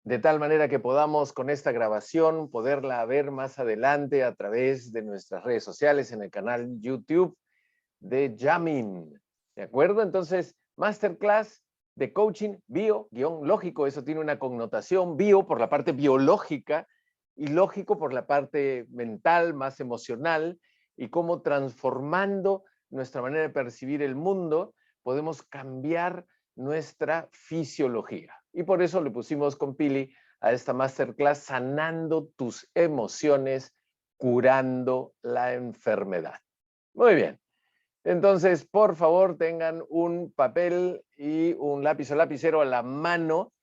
de tal manera que podamos con esta grabación poderla ver más adelante a través de nuestras redes sociales en el canal YouTube de Jamin. ¿De acuerdo? Entonces, Masterclass de coaching bio-lógico, eso tiene una connotación bio por la parte biológica y lógico por la parte mental, más emocional, y cómo transformando nuestra manera de percibir el mundo podemos cambiar nuestra fisiología. Y por eso le pusimos con Pili a esta masterclass sanando tus emociones, curando la enfermedad. Muy bien. Entonces, por favor, tengan un papel y un lápiz o lapicero a la mano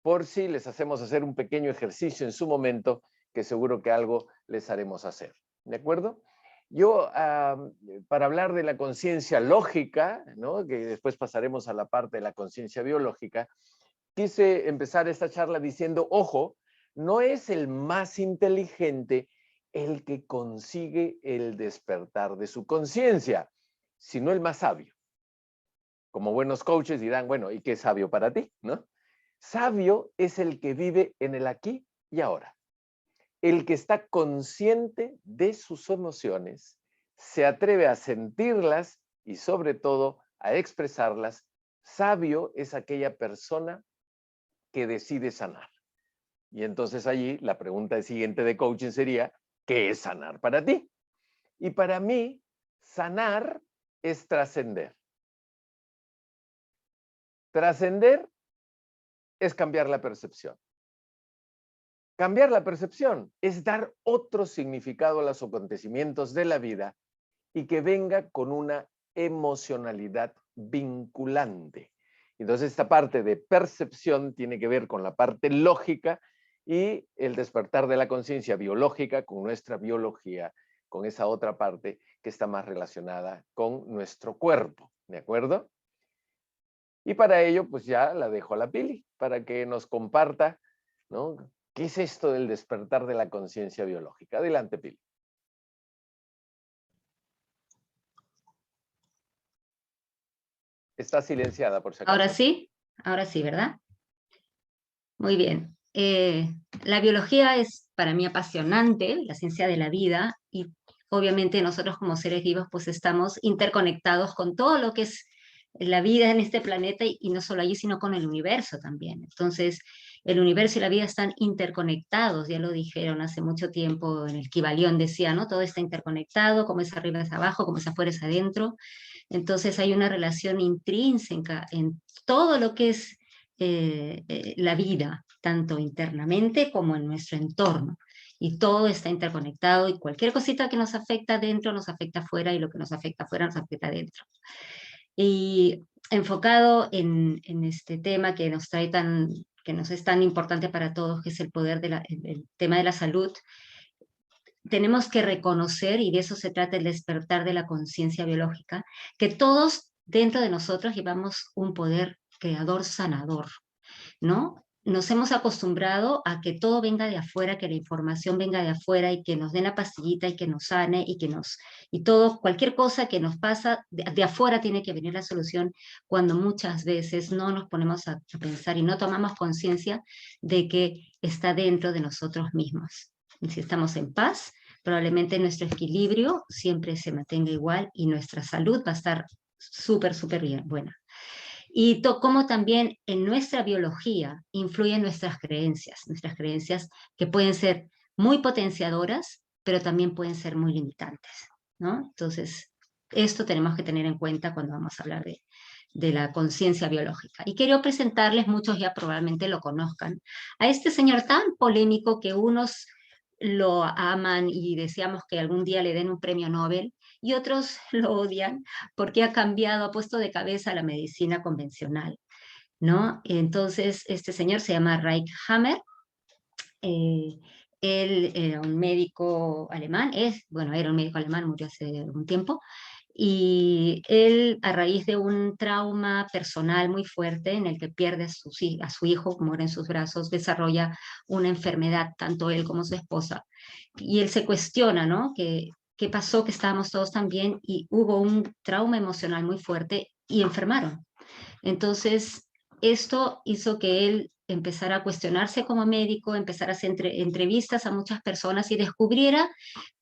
por si les hacemos hacer un pequeño ejercicio en su momento, que seguro que algo les haremos hacer. ¿De acuerdo? Yo, para hablar de la conciencia lógica, ¿no?, que después pasaremos a la parte de la conciencia biológica, quise empezar esta charla diciendo, ojo, no es el más inteligente el que consigue el despertar de su conciencia, sino el más sabio. Como buenos coaches dirán, bueno, ¿y qué es sabio para ti? ¿No? Sabio es el que vive en el aquí y ahora. El que está consciente de sus emociones, se atreve a sentirlas y sobre todo a expresarlas. Sabio es aquella persona que decide sanar. Y entonces allí la pregunta siguiente de coaching sería, ¿qué es sanar para ti? Y para mí, sanar es trascender. Trascender es cambiar la percepción. Cambiar la percepción es dar otro significado a los acontecimientos de la vida y que venga con una emocionalidad vinculante. Entonces, esta parte de percepción tiene que ver con la parte lógica y el despertar de la conciencia biológica con nuestra biología, con esa otra parte que está más relacionada con nuestro cuerpo, ¿de acuerdo? Y para ello, pues ya la dejo a la Pili, para que nos comparta, ¿no?, ¿qué es esto del despertar de la conciencia biológica? Adelante, Pili. Está silenciada, por si acaso. Ahora sí, ¿verdad? Muy bien. La biología es para mí apasionante, la ciencia de la vida, y obviamente nosotros como seres vivos pues estamos interconectados con todo lo que es la vida en este planeta y no solo allí, sino con el universo también. Entonces, el universo y la vida están interconectados, ya lo dijeron hace mucho tiempo en el Kybalión, decía, ¿no? Todo está interconectado, como es arriba es abajo, como es afuera es adentro. Entonces hay una relación intrínseca en todo lo que es la vida, tanto internamente como en nuestro entorno. Y todo está interconectado y cualquier cosita que nos afecta adentro nos afecta afuera y lo que nos afecta afuera nos afecta adentro. Y enfocado en este tema que nos trae que nos es tan importante para todos, que es el poder el tema de la salud, tenemos que reconocer, y de eso se trata el despertar de la conciencia biológica, que todos dentro de nosotros llevamos un poder creador sanador, ¿no? Nos hemos acostumbrado a que todo venga de afuera, que la información venga de afuera y que nos den la pastillita y que nos sane y todo, cualquier cosa que nos pasa, de afuera tiene que venir la solución, cuando muchas veces no nos ponemos a pensar y no tomamos conciencia de que está dentro de nosotros mismos. Y si estamos en paz, probablemente nuestro equilibrio siempre se mantenga igual y nuestra salud va a estar súper, súper bien, buena. Y cómo también en nuestra biología influyen nuestras creencias que pueden ser muy potenciadoras, pero también pueden ser muy limitantes, ¿no? Entonces, esto tenemos que tener en cuenta cuando vamos a hablar de la conciencia biológica. Y quiero presentarles, muchos ya probablemente lo conozcan, a este señor tan polémico que unos lo aman y deseamos que algún día le den un premio Nobel, y otros lo odian porque ha cambiado, ha puesto de cabeza la medicina convencional, ¿no? Entonces, este señor se llama Reich Hammer. Él era un médico alemán, era un médico alemán, murió hace un tiempo, y él, a raíz de un trauma personal muy fuerte en el que pierde a su hijo, muere en sus brazos, desarrolla una enfermedad, tanto él como su esposa. Y él se cuestiona, ¿no? ¿Qué pasó? Que estábamos todos tan bien y hubo un trauma emocional muy fuerte y enfermaron. Entonces, esto hizo que él empezar a cuestionarse como médico, empezar a hacer entrevistas a muchas personas y descubriera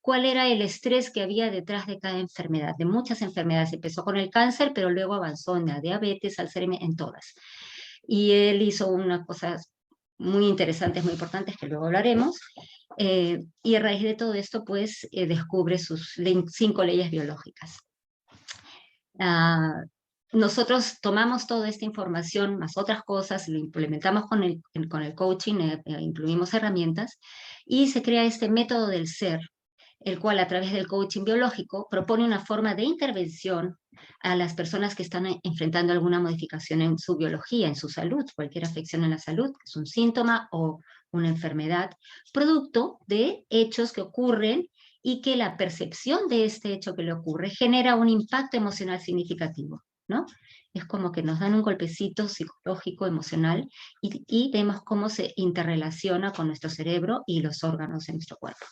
cuál era el estrés que había detrás de cada enfermedad, de muchas enfermedades. Empezó con el cáncer, pero luego avanzó en la diabetes, Alzheimer, en todas. Y él hizo unas cosas muy interesantes, muy importantes, que luego hablaremos, y a raíz de todo esto, pues, descubre sus 5 leyes biológicas. Nosotros tomamos toda esta información, más otras cosas, lo implementamos con el coaching, incluimos herramientas, y se crea este método del ser, el cual a través del coaching biológico propone una forma de intervención a las personas que están enfrentando alguna modificación en su biología, en su salud, cualquier afección en la salud, que es un síntoma o una enfermedad, producto de hechos que ocurren y que la percepción de este hecho que le ocurre genera un impacto emocional significativo, ¿no? Es como que nos dan un golpecito psicológico, emocional, y vemos cómo se interrelaciona con nuestro cerebro y los órganos de nuestro cuerpo.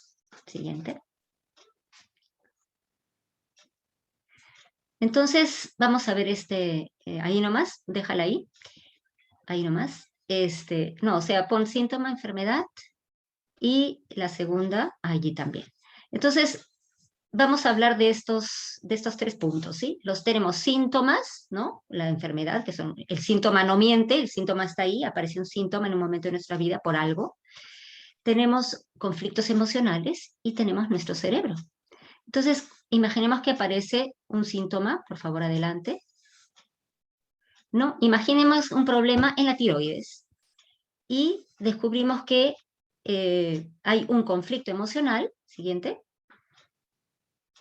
Siguiente. Entonces, vamos a ver ahí nomás, déjala ahí nomás. No, o sea, pon síntoma, enfermedad, y la segunda allí también. Entonces, vamos a hablar de estos 3 puntos, ¿sí? Los tenemos síntomas, ¿no? La enfermedad, que son, el síntoma no miente, el síntoma está ahí, aparece un síntoma en un momento de nuestra vida por algo. Tenemos conflictos emocionales y tenemos nuestro cerebro. Entonces, imaginemos que aparece un síntoma, por favor, adelante. ¿No? Imaginemos un problema en la tiroides y descubrimos que hay un conflicto emocional, siguiente,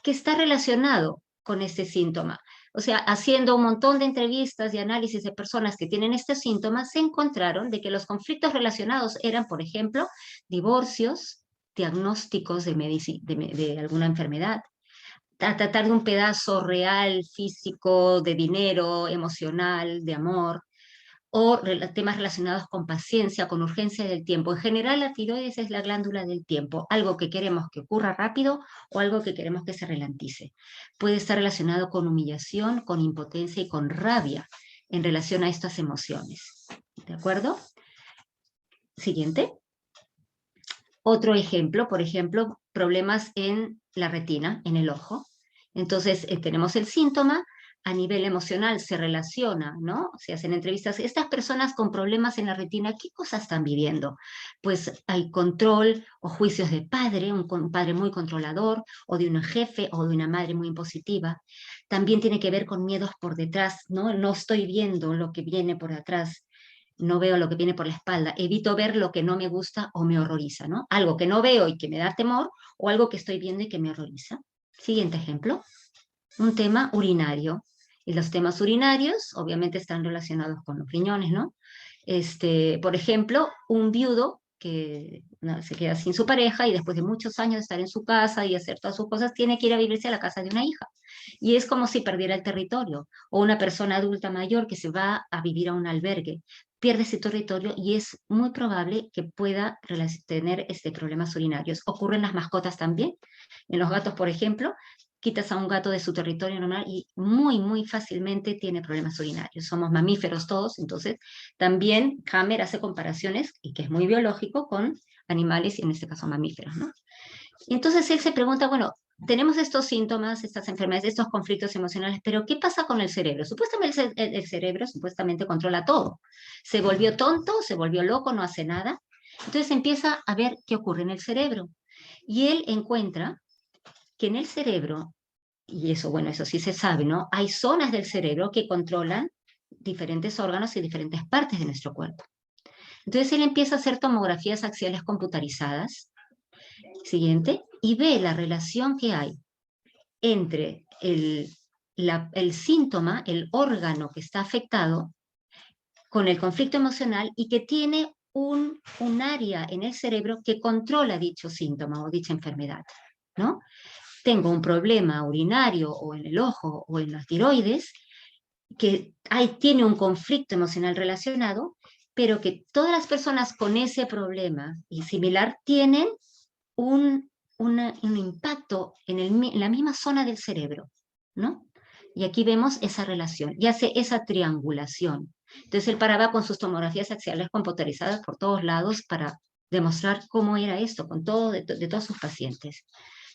que está relacionado con este síntoma. O sea, haciendo un montón de entrevistas y análisis de personas que tienen estos síntomas, se encontraron de que los conflictos relacionados eran, por ejemplo, divorcios, diagnósticos de alguna enfermedad, a tratar de un pedazo real, físico, de dinero, emocional, de amor, o temas relacionados con paciencia, con urgencia del tiempo. En general, la tiroides es la glándula del tiempo, algo que queremos que ocurra rápido o algo que queremos que se ralentice. Puede estar relacionado con humillación, con impotencia y con rabia en relación a estas emociones. ¿De acuerdo? Siguiente. Otro ejemplo, por ejemplo, problemas en la retina, en el ojo. Entonces, tenemos el síntoma, a nivel emocional se relaciona, ¿no? Se hacen entrevistas. Estas personas con problemas en la retina, ¿qué cosas están viviendo? Pues hay control o juicios de padre, un padre muy controlador, o de un jefe o de una madre muy impositiva. También tiene que ver con miedos por detrás, ¿no? No estoy viendo lo que viene por atrás. No veo lo que viene por la espalda, evito ver lo que no me gusta o me horroriza, ¿no? Algo que no veo y que me da temor, o algo que estoy viendo y que me horroriza. Siguiente ejemplo, un tema urinario. Y los temas urinarios obviamente están relacionados con los riñones, ¿no? Por ejemplo, un viudo que se queda sin su pareja y después de muchos años de estar en su casa y hacer todas sus cosas, tiene que ir a vivirse a la casa de una hija. Y es como si perdiera el territorio. O una persona adulta mayor que se va a vivir a un albergue, pierde ese territorio y es muy probable que pueda tener problemas urinarios. Ocurren las mascotas también. En los gatos, por ejemplo, quitas a un gato de su territorio normal y muy, muy fácilmente tiene problemas urinarios. Somos mamíferos todos, entonces también Hammer hace comparaciones, y que es muy biológico, con animales, y en este caso mamíferos, ¿no? Y entonces él se pregunta, bueno, tenemos estos síntomas, estas enfermedades, estos conflictos emocionales, pero ¿qué pasa con el cerebro? Supuestamente el cerebro supuestamente controla todo. Se volvió tonto, se volvió loco, no hace nada. Entonces empieza a ver qué ocurre en el cerebro. Y él encuentra que en el cerebro, y eso, bueno, eso sí se sabe, ¿no? Hay zonas del cerebro que controlan diferentes órganos y diferentes partes de nuestro cuerpo. Entonces él empieza a hacer tomografías axiales computarizadas, siguiente, y ve la relación que hay entre el síntoma, el órgano que está afectado, con el conflicto emocional y que tiene un área en el cerebro que controla dicho síntoma o dicha enfermedad, ¿no? Tengo un problema urinario o en el ojo o en las tiroides, que tiene un conflicto emocional relacionado, pero que todas las personas con ese problema y similar tienen un impacto en la misma zona del cerebro, ¿no? Y aquí vemos esa relación y hace esa triangulación. Entonces él paraba con sus tomografías axiales computarizadas por todos lados para demostrar cómo era esto con todo, de todos sus pacientes.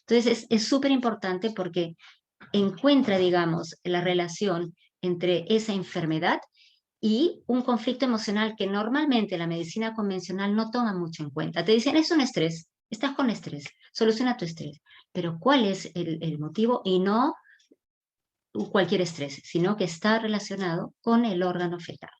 Entonces es súper importante porque encuentra, digamos, la relación entre esa enfermedad y un conflicto emocional que normalmente la medicina convencional no toma mucho en cuenta. Te dicen, es un estrés, estás con estrés, soluciona tu estrés. Pero ¿cuál es el motivo? Y no cualquier estrés, sino que está relacionado con el órgano fetal.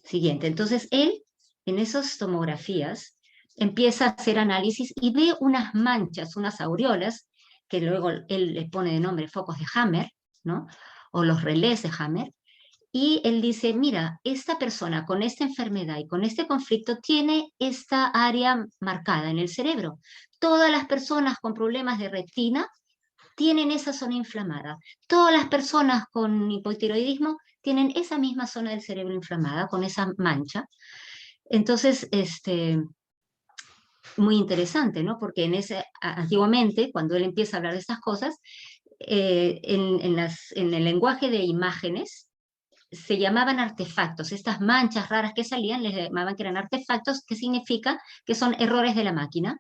Siguiente, entonces él en esas tomografías empieza a hacer análisis y ve unas manchas, unas aureolas, que luego él le pone de nombre focos de Hammer, ¿no? O los relés de Hammer, y él dice, mira, esta persona con esta enfermedad y con este conflicto tiene esta área marcada en el cerebro. Todas las personas con problemas de retina tienen esa zona inflamada. Todas las personas con hipotiroidismo tienen esa misma zona del cerebro inflamada, con esa mancha. Entonces, muy interesante, ¿no? Porque antiguamente, cuando él empieza a hablar de estas cosas, en el lenguaje de imágenes, se llamaban artefactos. Estas manchas raras que salían, les llamaban que eran artefactos, que significa que son errores de la máquina.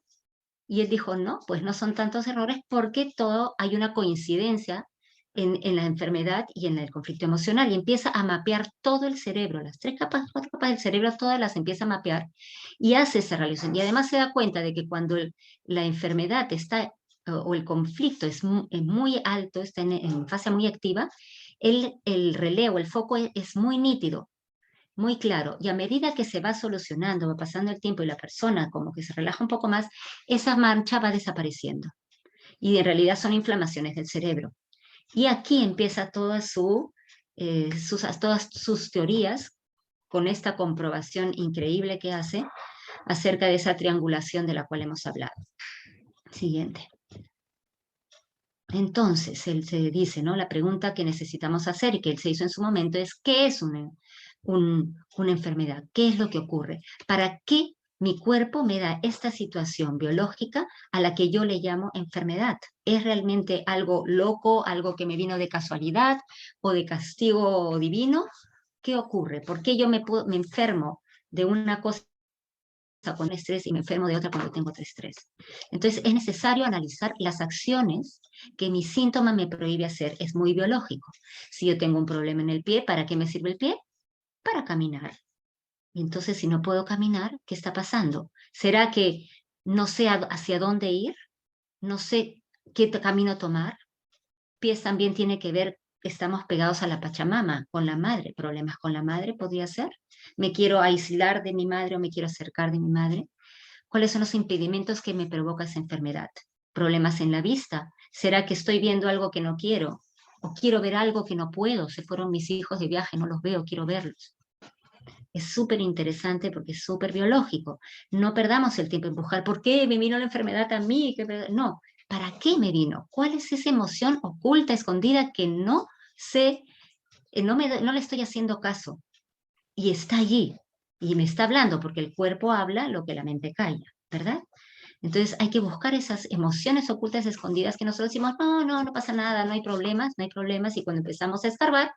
Y él dijo, no, pues no son tantos errores porque hay una coincidencia en la enfermedad y en el conflicto emocional. Y empieza a mapear todo el cerebro, las 4 capas del cerebro, todas las empieza a mapear y hace esa relación. Y además se da cuenta de que cuando la enfermedad está o el conflicto es muy alto, está en fase muy activa, el relé o el foco es muy nítido, muy claro, y a medida que se va solucionando, va pasando el tiempo y la persona como que se relaja un poco más, esa mancha va desapareciendo. Y en realidad son inflamaciones del cerebro. Y aquí empieza todas sus teorías con esta comprobación increíble que hace acerca de esa triangulación de la cual hemos hablado. Siguiente. Entonces, él se dice, ¿no? La pregunta que necesitamos hacer y que él se hizo en su momento es, ¿qué es una enfermedad? ¿Qué es lo que ocurre? ¿Para qué mi cuerpo me da esta situación biológica a la que yo le llamo enfermedad? ¿Es realmente algo loco, algo que me vino de casualidad o de castigo divino? ¿Qué ocurre? ¿Por qué yo me enfermo de una cosa con estrés y me enfermo de otra cuando tengo otro estrés? Entonces es necesario analizar las acciones que mi síntoma me prohíbe hacer. Es muy biológico. Si yo tengo un problema en el pie, ¿para qué me sirve el pie? Para caminar. Y entonces si no puedo caminar, ¿qué está pasando? ¿Será que no sé hacia dónde ir? ¿No sé qué camino tomar? Pies también tiene que ver, estamos pegados a la Pachamama, con la madre. ¿Problemas con la madre podría ser? ¿Me quiero aislar de mi madre o me quiero acercar de mi madre? ¿Cuáles son los impedimentos que me provoca esa enfermedad? ¿Problemas en la vista? ¿Será que estoy viendo algo que no quiero? ¿O quiero ver algo que no puedo? Se fueron mis hijos de viaje, no los veo, quiero verlos. Es súper interesante porque es súper biológico. No perdamos el tiempo en buscar por qué me vino la enfermedad a mí. No, ¿para qué me vino? ¿Cuál es esa emoción oculta, escondida que no sé, no le estoy haciendo caso? Y está allí, y me está hablando, porque el cuerpo habla lo que la mente calla, ¿verdad? Entonces hay que buscar esas emociones ocultas, escondidas, que nosotros decimos, no pasa nada, no hay problemas, no hay problemas, y cuando empezamos a escarbar,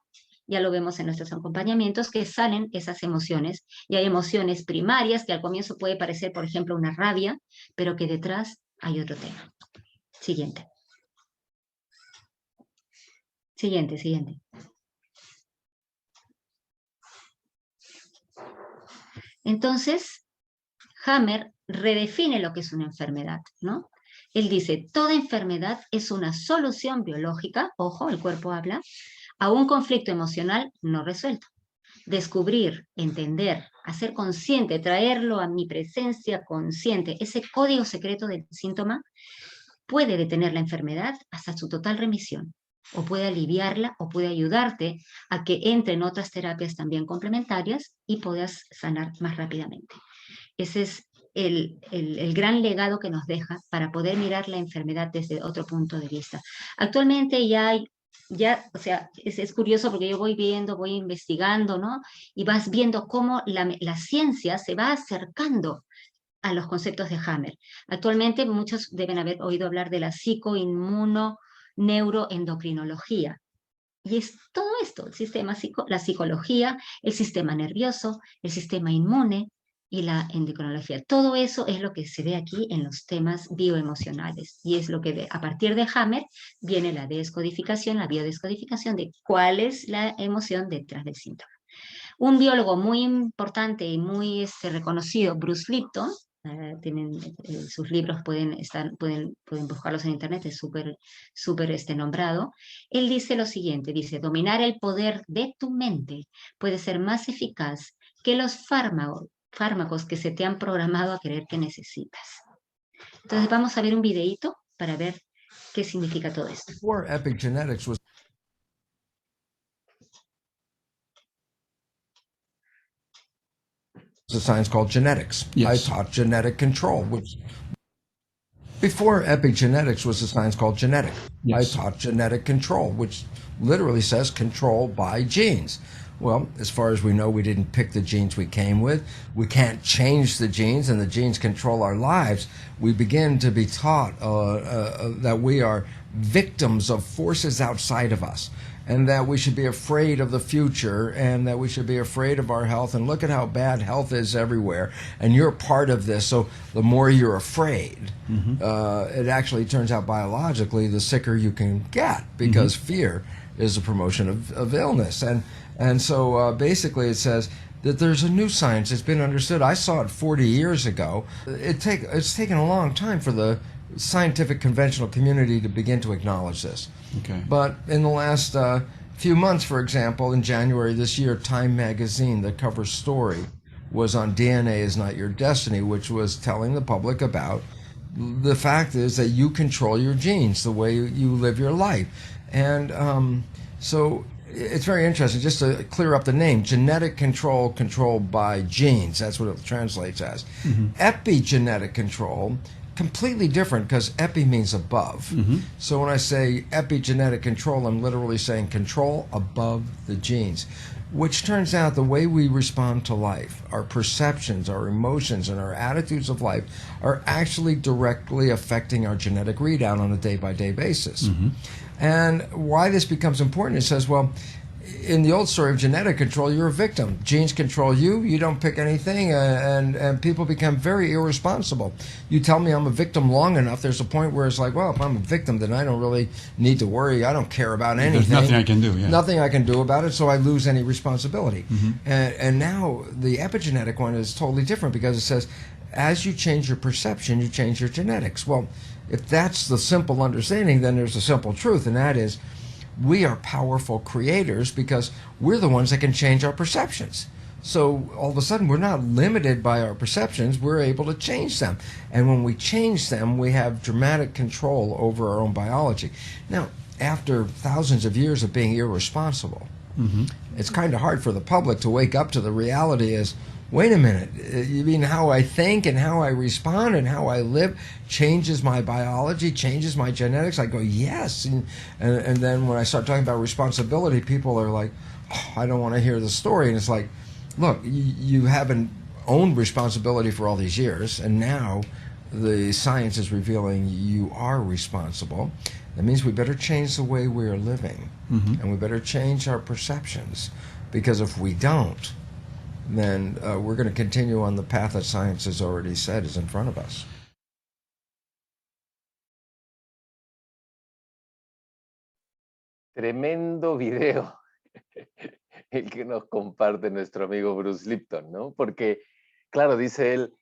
ya lo vemos en nuestros acompañamientos, que salen esas emociones, y hay emociones primarias, que al comienzo puede parecer, por ejemplo, una rabia, pero que detrás hay otro tema. Siguiente. Siguiente. Entonces, Hammer redefine lo que es una enfermedad, ¿no? Él dice, toda enfermedad es una solución biológica, ojo, el cuerpo habla, a un conflicto emocional no resuelto. Descubrir, entender, hacer consciente, traerlo a mi presencia consciente, ese código secreto del síntoma puede detener la enfermedad hasta su total remisión, o puede aliviarla, o puede ayudarte a que entren otras terapias también complementarias y puedas sanar más rápidamente. Ese es el gran legado que nos deja para poder mirar la enfermedad desde otro punto de vista. Actualmente o sea, es curioso porque yo voy viendo, voy investigando, ¿no? Y vas viendo cómo la ciencia se va acercando a los conceptos de Hammer. Actualmente muchos deben haber oído hablar de la psicoinmunoneuroendocrinología. Y es todo esto, el sistema la psicología, el sistema nervioso, el sistema inmune y la endocrinología. Todo eso es lo que se ve aquí en los temas bioemocionales. Y es lo que a partir de Hammer viene la descodificación, la biodescodificación de cuál es la emoción detrás del síntoma. Un biólogo muy importante y muy reconocido, Bruce Lipton, tienen sus libros, pueden buscarlos en internet, es súper nombrado. Él dice lo siguiente, dice, dominar el poder de tu mente puede ser más eficaz que los fármacos que se te han programado a creer que necesitas. Entonces vamos a ver un videíto para ver qué significa todo esto. Before epigenetics was a science called genetics. Yes. I taught genetic control, which before epigenetics was a science called genetics. Yes. I taught genetic control, which literally says control by genes. Well, as far as we know, we didn't pick the genes we came with. We can't change the genes, and the genes control our lives. We begin to be taught that we are victims of forces outside of us, and that we should be afraid of the future, and that we should be afraid of our health. And look at how bad health is everywhere, and you're part of this. So the more you're afraid, it actually turns out biologically, the sicker you can get, because fear is a promotion of illness. And so basically it says that there's a new science that's been understood. I saw it 40 years ago. It's taken a long time for the scientific conventional community to begin to acknowledge this. Okay. But in the last few months, for example, in January this year, Time magazine, the cover story was on DNA is Not Your Destiny, which was telling the public about the fact is that you control your genes, the way you live your life. And so it's very interesting, just to clear up the name, genetic control, controlled by genes, that's what it translates as. Epigenetic control, completely different, because epi means above. So when I say epigenetic control, I'm literally saying control above the genes, which turns out the way we respond to life, our perceptions, our emotions, and our attitudes of life are actually directly affecting our genetic readout on a day-by-day basis. And why this becomes important, it says, well, in the old story of genetic control, you're a victim. Genes control you, you don't pick anything, and people become very irresponsible. You tell me I'm a victim long enough, there's a point where it's like, well, if I'm a victim, then I don't really need to worry. I don't care about anything. There's nothing I can do, yeah. Nothing I can do about it, so I lose any responsibility. And now the epigenetic one is totally different, because it says, as you change your perception, you change your genetics. Well, if that's the simple understanding, then there's a simple truth, and that is, we are powerful creators because we're the ones that can change our perceptions. So all of a sudden, we're not limited by our perceptions, we're able to change them. And when we change them, we have dramatic control over our own biology. Now, after thousands of years of being irresponsible, it's kind of hard for the public to wake up to the reality is, wait a minute, you mean how I think and how I respond and how I live changes my biology, changes my genetics? I go, yes. And then when I start talking about responsibility, people are like, oh, I don't want to hear the story. And it's like, look, you haven't owned responsibility for all these years, and now the science is revealing you are responsible. That means we better change the way we are living, and we better change our perceptions, because if we don't, then we're going to continue on the path that science has already said is in front of us. Tremendo video el que nos comparte nuestro amigo Bruce Lipton, ¿no? Porque, claro, dice él,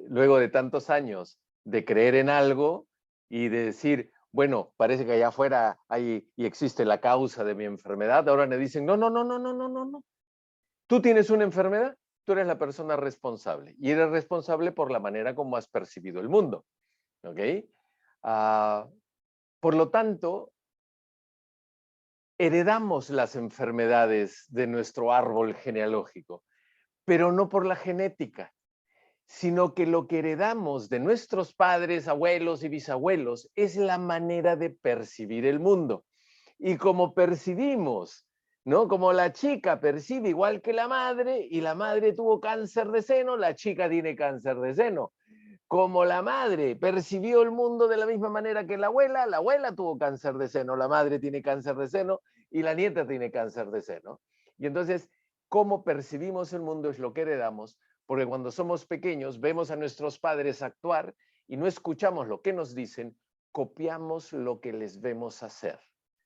luego de tantos años de creer en algo y de decir, bueno, parece que allá afuera hay y existe la causa de mi enfermedad, ahora me dicen, no, no, no, no, no, no, no, no. Tú tienes una enfermedad, tú eres la persona responsable, y eres responsable por la manera como has percibido el mundo, ¿ok? Por lo tanto, heredamos las enfermedades de nuestro árbol genealógico, pero no por la genética, sino que lo que heredamos de nuestros padres, abuelos y bisabuelos es la manera de percibir el mundo. Y como percibimos, ¿no? Como la chica percibe igual que la madre, y la madre tuvo cáncer de seno, la chica tiene cáncer de seno. Como la madre percibió el mundo de la misma manera que la abuela tuvo cáncer de seno, la madre tiene cáncer de seno, y la nieta tiene cáncer de seno. Y entonces, cómo percibimos el mundo es lo que heredamos, porque cuando somos pequeños vemos a nuestros padres actuar y no escuchamos lo que nos dicen, copiamos lo que les vemos hacer.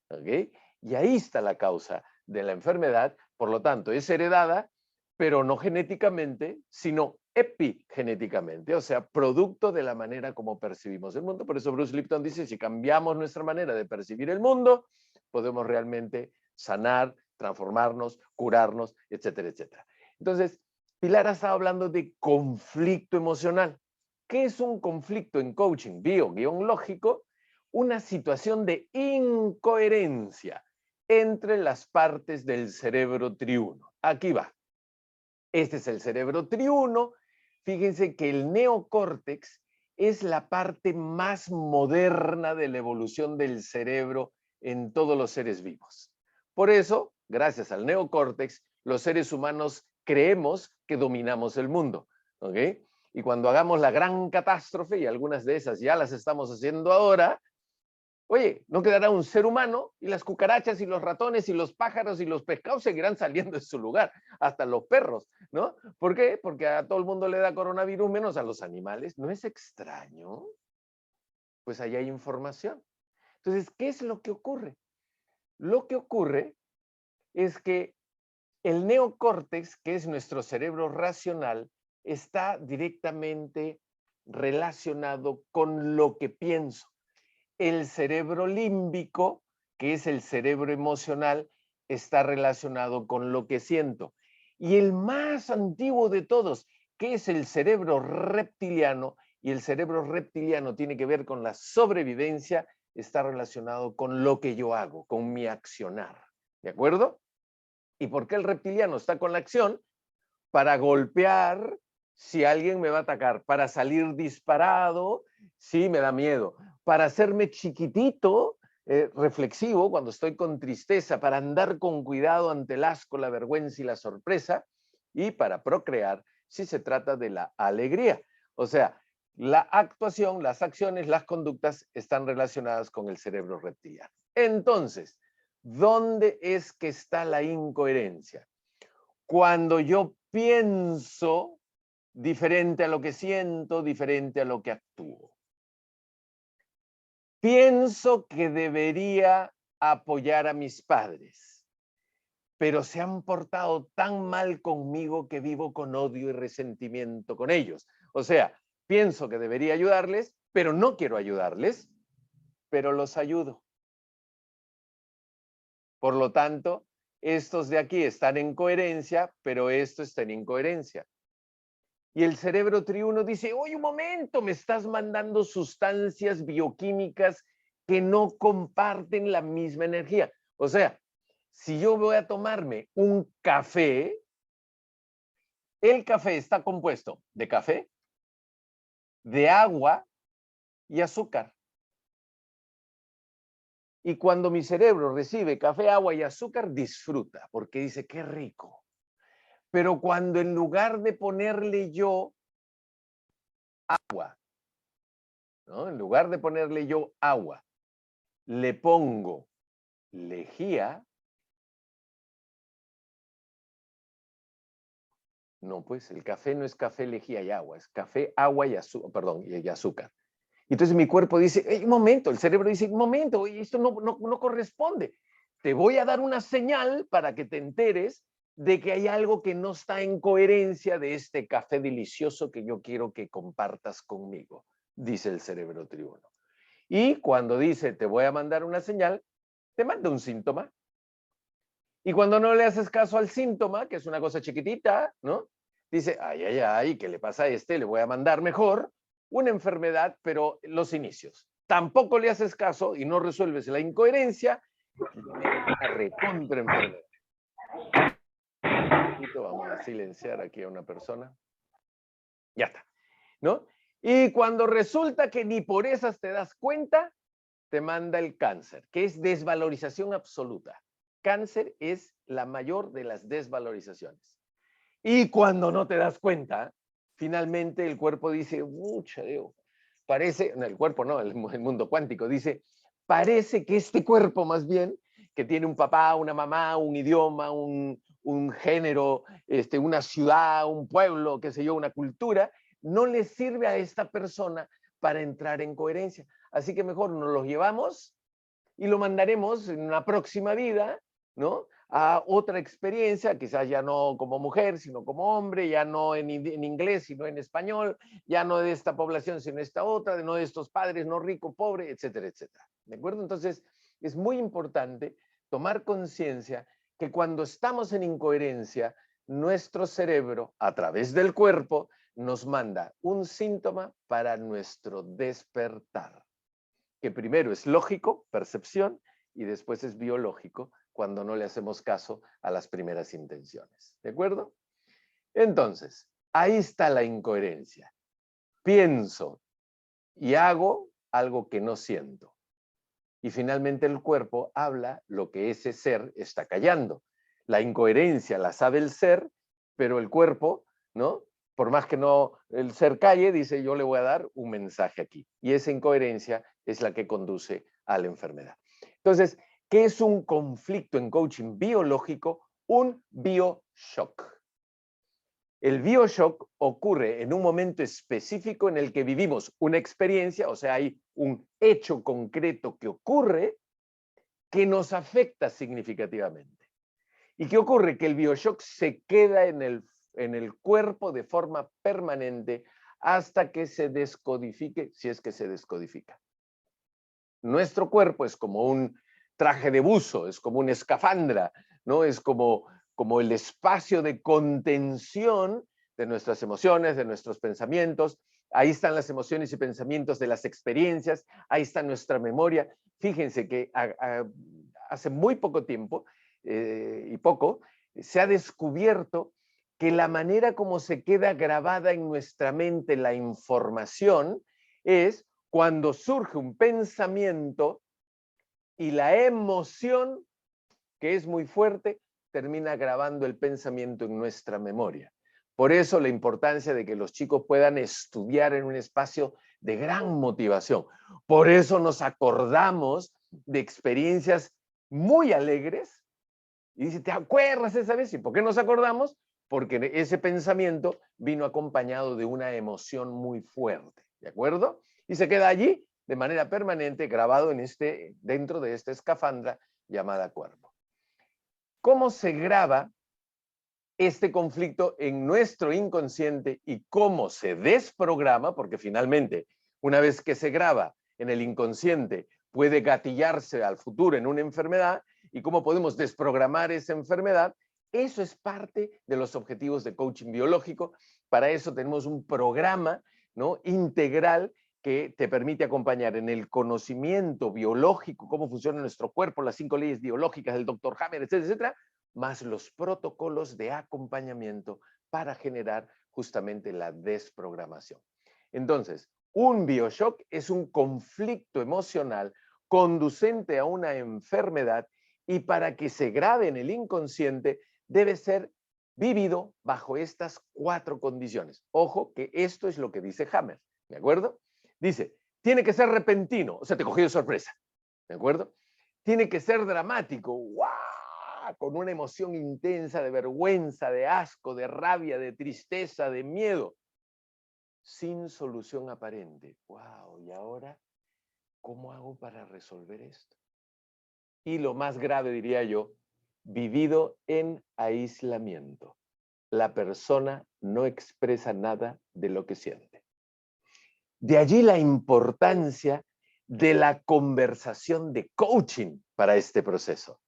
¿Okay? Y ahí está la causa de la enfermedad, por lo tanto, es heredada, pero no genéticamente, sino epigenéticamente, o sea, producto de la manera como percibimos el mundo. Por eso Bruce Lipton dice, si cambiamos nuestra manera de percibir el mundo, podemos realmente sanar, transformarnos, curarnos, etcétera, etcétera. Entonces, Pilar ha estado hablando de conflicto emocional. ¿Qué es un conflicto en coaching bio-lógico? Una situación de incoherencia entre las partes del cerebro triuno. Aquí va. Este es el cerebro triuno. Fíjense que el neocórtex es la parte más moderna de la evolución del cerebro en todos los seres vivos. Por eso, gracias al neocórtex, los seres humanos creemos que dominamos el mundo. ¿Ok? Y cuando hagamos la gran catástrofe, y algunas de esas ya las estamos haciendo ahora, oye, no quedará un ser humano y las cucarachas y los ratones y los pájaros y los pescados seguirán saliendo de su lugar, hasta los perros, ¿no? ¿Por qué? Porque a todo el mundo le da coronavirus menos a los animales. ¿No es extraño? Pues ahí hay información. Entonces, ¿qué es lo que ocurre? Lo que ocurre es que el neocórtex, que es nuestro cerebro racional, está directamente relacionado con lo que pienso. El cerebro límbico, que es el cerebro emocional, está relacionado con lo que siento. Y el más antiguo de todos, que es el cerebro reptiliano, y el cerebro reptiliano tiene que ver con la sobrevivencia, está relacionado con lo que yo hago, con mi accionar. ¿De acuerdo? ¿Y por qué el reptiliano está con la acción? Para golpear si alguien me va a atacar, para salir disparado si me da miedo, para hacerme chiquitito, reflexivo cuando estoy con tristeza, para andar con cuidado ante el asco, la vergüenza y la sorpresa, y para procrear si se trata de la alegría. O sea, la actuación, las acciones, las conductas están relacionadas con el cerebro reptiliano. Entonces, ¿dónde es que está la incoherencia? Cuando yo pienso diferente a lo que siento, diferente a lo que actúo. Pienso que debería apoyar a mis padres, pero se han portado tan mal conmigo que vivo con odio y resentimiento con ellos. O sea, pienso que debería ayudarles, pero no quiero ayudarles, pero los ayudo. Por lo tanto, estos de aquí están en coherencia, pero esto está en incoherencia. Y el cerebro triuno dice, oye, un momento, me estás mandando sustancias bioquímicas que no comparten la misma energía. O sea, si yo voy a tomarme un café, el café está compuesto de café, de agua y azúcar. Y cuando mi cerebro recibe café, agua y azúcar, disfruta, porque dice, qué rico. Pero cuando en lugar de ponerle yo agua, ¿no? En lugar de ponerle yo agua, le pongo lejía, no, pues el café no es café, lejía y agua, es café, agua y azúcar, perdón, y azúcar. Y entonces mi cuerpo dice, hey, un momento, el cerebro dice, un momento, esto no corresponde. Te voy a dar una señal para que te enteres de que hay algo que no está en coherencia de este café delicioso que yo quiero que compartas conmigo, dice el cerebro triuno. Y cuando dice, te voy a mandar una señal, te manda un síntoma. Y cuando no le haces caso al síntoma, que es una cosa chiquitita, ¿no? Dice, ay, ay, ay, ¿qué le pasa a este? Le voy a mandar mejor una enfermedad, pero los inicios. Tampoco le haces caso y no resuelves la incoherencia, una recontra enfermedad. Vamos a silenciar aquí a una persona. Ya está, ¿no? Y cuando resulta que ni por esas te das cuenta, te manda el cáncer, que es desvalorización absoluta. Cáncer es la mayor de las desvalorizaciones. Y cuando no te das cuenta, finalmente el cuerpo dice, mucha Dios, parece, no, el cuerpo no, el mundo cuántico dice, parece que este cuerpo más bien, que tiene un papá, una mamá, un idioma, un género, una ciudad, un pueblo, qué sé yo, una cultura, no le sirve a esta persona para entrar en coherencia. Así que mejor nos los llevamos y lo mandaremos en una próxima vida, ¿no?, a otra experiencia, quizás ya no como mujer, sino como hombre, ya no en inglés, sino en español, ya no de esta población, sino esta otra, no de estos padres, no rico, pobre, etcétera, etcétera. ¿De acuerdo? Entonces, es muy importante tomar conciencia que cuando estamos en incoherencia, nuestro cerebro, a través del cuerpo, nos manda un síntoma para nuestro despertar, que primero es lógico, percepción, y después es biológico, cuando no le hacemos caso a las primeras intenciones. ¿De acuerdo? Entonces, ahí está la incoherencia. Pienso y hago algo que no siento. Y finalmente el cuerpo habla lo que ese ser está callando. La incoherencia la sabe el ser, pero el cuerpo, ¿no?, por más que no el ser calle, dice, yo le voy a dar un mensaje aquí. Y esa incoherencia es la que conduce a la enfermedad. Entonces, ¿qué es un conflicto en coaching biológico? Un bioshock. El bioshock ocurre en un momento específico en el que vivimos una experiencia, o sea, hay un hecho concreto que ocurre que nos afecta significativamente. ¿Y qué ocurre? Que el bioshock se queda en el cuerpo de forma permanente hasta que se descodifique, si es que se descodifica. Nuestro cuerpo es como un traje de buzo, es como una escafandra, ¿no? Es como el espacio de contención de nuestras emociones, de nuestros pensamientos. Ahí están las emociones y pensamientos de las experiencias, ahí está nuestra memoria. Fíjense que hace muy poco tiempo, se ha descubierto que la manera como se queda grabada en nuestra mente la información es cuando surge un pensamiento y la emoción, que es muy fuerte, termina grabando el pensamiento en nuestra memoria. Por eso la importancia de que los chicos puedan estudiar en un espacio de gran motivación. Por eso nos acordamos de experiencias muy alegres. Y dice, ¿te acuerdas esa vez? ¿Y por qué nos acordamos? Porque ese pensamiento vino acompañado de una emoción muy fuerte. ¿De acuerdo? Y se queda allí de manera permanente grabado dentro de esta escafandra llamada cuerpo. ¿Cómo se graba este conflicto en nuestro inconsciente y cómo se desprograma? Porque finalmente, una vez que se graba en el inconsciente, puede gatillarse al futuro en una enfermedad. ¿Y cómo podemos desprogramar esa enfermedad? Eso es parte de los objetivos de coaching biológico. Para eso tenemos un programa, ¿no?, integral que te permite acompañar en el conocimiento biológico, cómo funciona nuestro cuerpo, las 5 leyes biológicas del Dr. Hammer, etcétera, etcétera, más los protocolos de acompañamiento para generar justamente la desprogramación. Entonces, un bioshock es un conflicto emocional conducente a una enfermedad, y para que se grabe en el inconsciente debe ser vivido bajo estas 4 condiciones. Ojo que esto es lo que dice Hammer, ¿de acuerdo? Dice, tiene que ser repentino, o sea, te cogió de sorpresa, ¿de acuerdo? Tiene que ser dramático, ¡guau!, con una emoción intensa de vergüenza, de asco, de rabia, de tristeza, de miedo, sin solución aparente. ¡Wow! ¿Y ahora cómo hago para resolver esto? Y lo más grave, diría yo, vivido en aislamiento. La persona no expresa nada de lo que siente. De allí la importancia de la conversación de coaching para este proceso.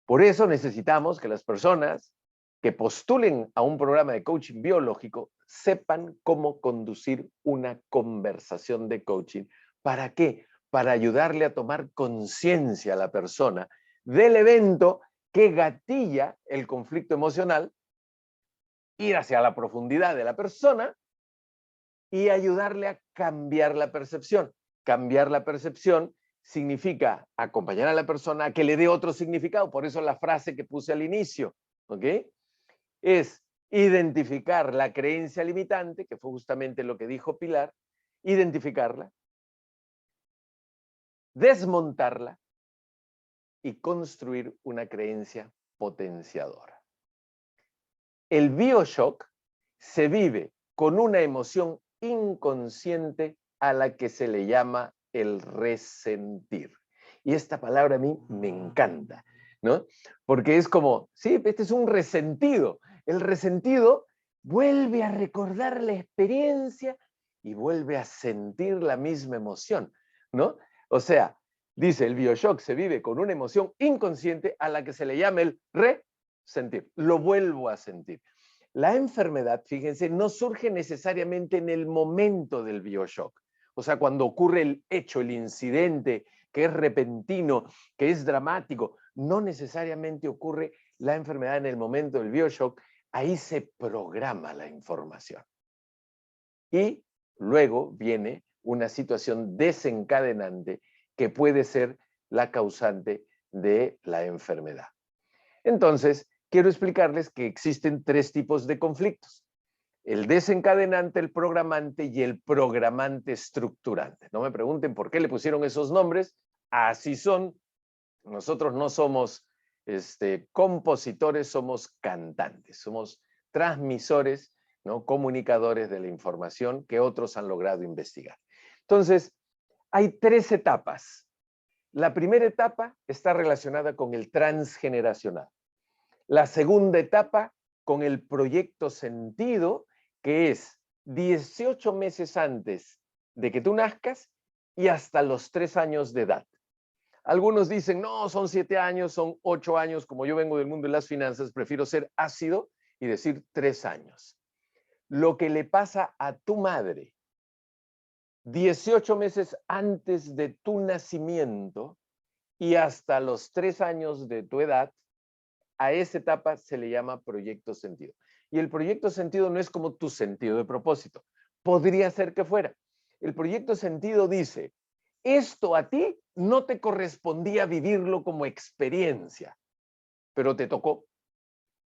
Por eso necesitamos que las personas que postulen a un programa de coaching biológico sepan cómo conducir una conversación de coaching. ¿Para qué? Para ayudarle a tomar conciencia a la persona del evento que gatilla el conflicto emocional, ir hacia la profundidad de la persona y ayudarle a cambiar la percepción. Cambiar la percepción significa acompañar a la persona a que le dé otro significado. Por eso la frase que puse al inicio, ¿ok?, es identificar la creencia limitante, que fue justamente lo que dijo Pilar, identificarla, desmontarla y construir una creencia potenciadora. El BioShock se vive con una emoción inconsciente a la que se le llama el resentir. Y esta palabra a mí me encanta, ¿no? Porque es como, sí, este es un resentido. El resentido vuelve a recordar la experiencia y vuelve a sentir la misma emoción, ¿no? O sea, dice el BioShock se vive con una emoción inconsciente a la que se le llama el resentir. Lo vuelvo a sentir. La enfermedad, fíjense, no surge necesariamente en el momento del BioShock. O sea, cuando ocurre el hecho, el incidente, que es repentino, que es dramático, no necesariamente ocurre la enfermedad en el momento del BioShock. Ahí se programa la información. Y luego viene una situación desencadenante que puede ser la causante de la enfermedad. Entonces, quiero explicarles que existen 3 tipos de conflictos: el desencadenante, el programante y el programante estructurante. No me pregunten por qué le pusieron esos nombres, así son. Nosotros no somos compositores, somos cantantes, somos transmisores, ¿no? Comunicadores de la información que otros han logrado investigar. Entonces, hay 3 etapas. La primera etapa está relacionada con el transgeneracional. La segunda etapa con el proyecto sentido, que es 18 meses antes de que tú nazcas y hasta los 3 años de edad. Algunos dicen, no, son 7 años, son 8 años. Como yo vengo del mundo de las finanzas, prefiero ser ácido y decir 3 años. Lo que le pasa a tu madre 18 meses antes de tu nacimiento y hasta los 3 años de tu edad, a esa etapa se le llama proyecto sentido. Y el proyecto sentido no es como tu sentido de propósito. Podría ser que fuera. El proyecto sentido dice, esto a ti no te correspondía vivirlo como experiencia, pero te tocó,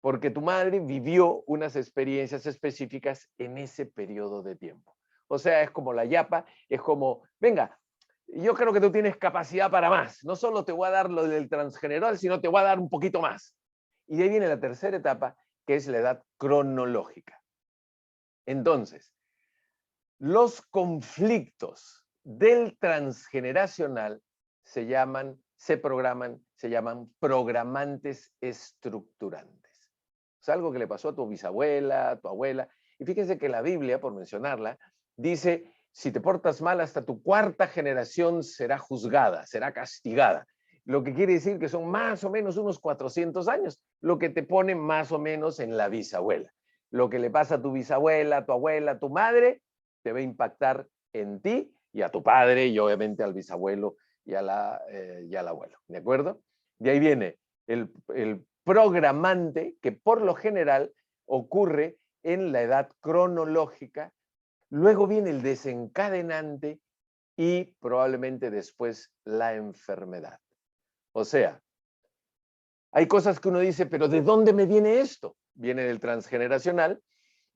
porque tu madre vivió unas experiencias específicas en ese periodo de tiempo. O sea, es como la yapa, es como, venga, yo creo que tú tienes capacidad para más. No solo te voy a dar lo del transgeneral, sino te voy a dar un poquito más. Y de ahí viene la tercera etapa, que es la edad cronológica. Entonces, los conflictos del transgeneracional se llaman programantes estructurantes. Es algo que le pasó a tu bisabuela, a tu abuela. Y fíjense que la Biblia, por mencionarla, dice, si te portas mal, hasta tu 4ª generación será juzgada, será castigada. Lo que quiere decir que son más o menos unos 400 años, lo que te pone más o menos en la bisabuela. Lo que le pasa a tu bisabuela, a tu abuela, a tu madre, te va a impactar en ti y a tu padre y obviamente al bisabuelo y al abuelo. ¿De acuerdo? De ahí viene el programante, que por lo general ocurre en la edad cronológica. Luego viene el desencadenante y probablemente después la enfermedad. O sea, hay cosas que uno dice, pero ¿de dónde me viene esto? Viene del transgeneracional.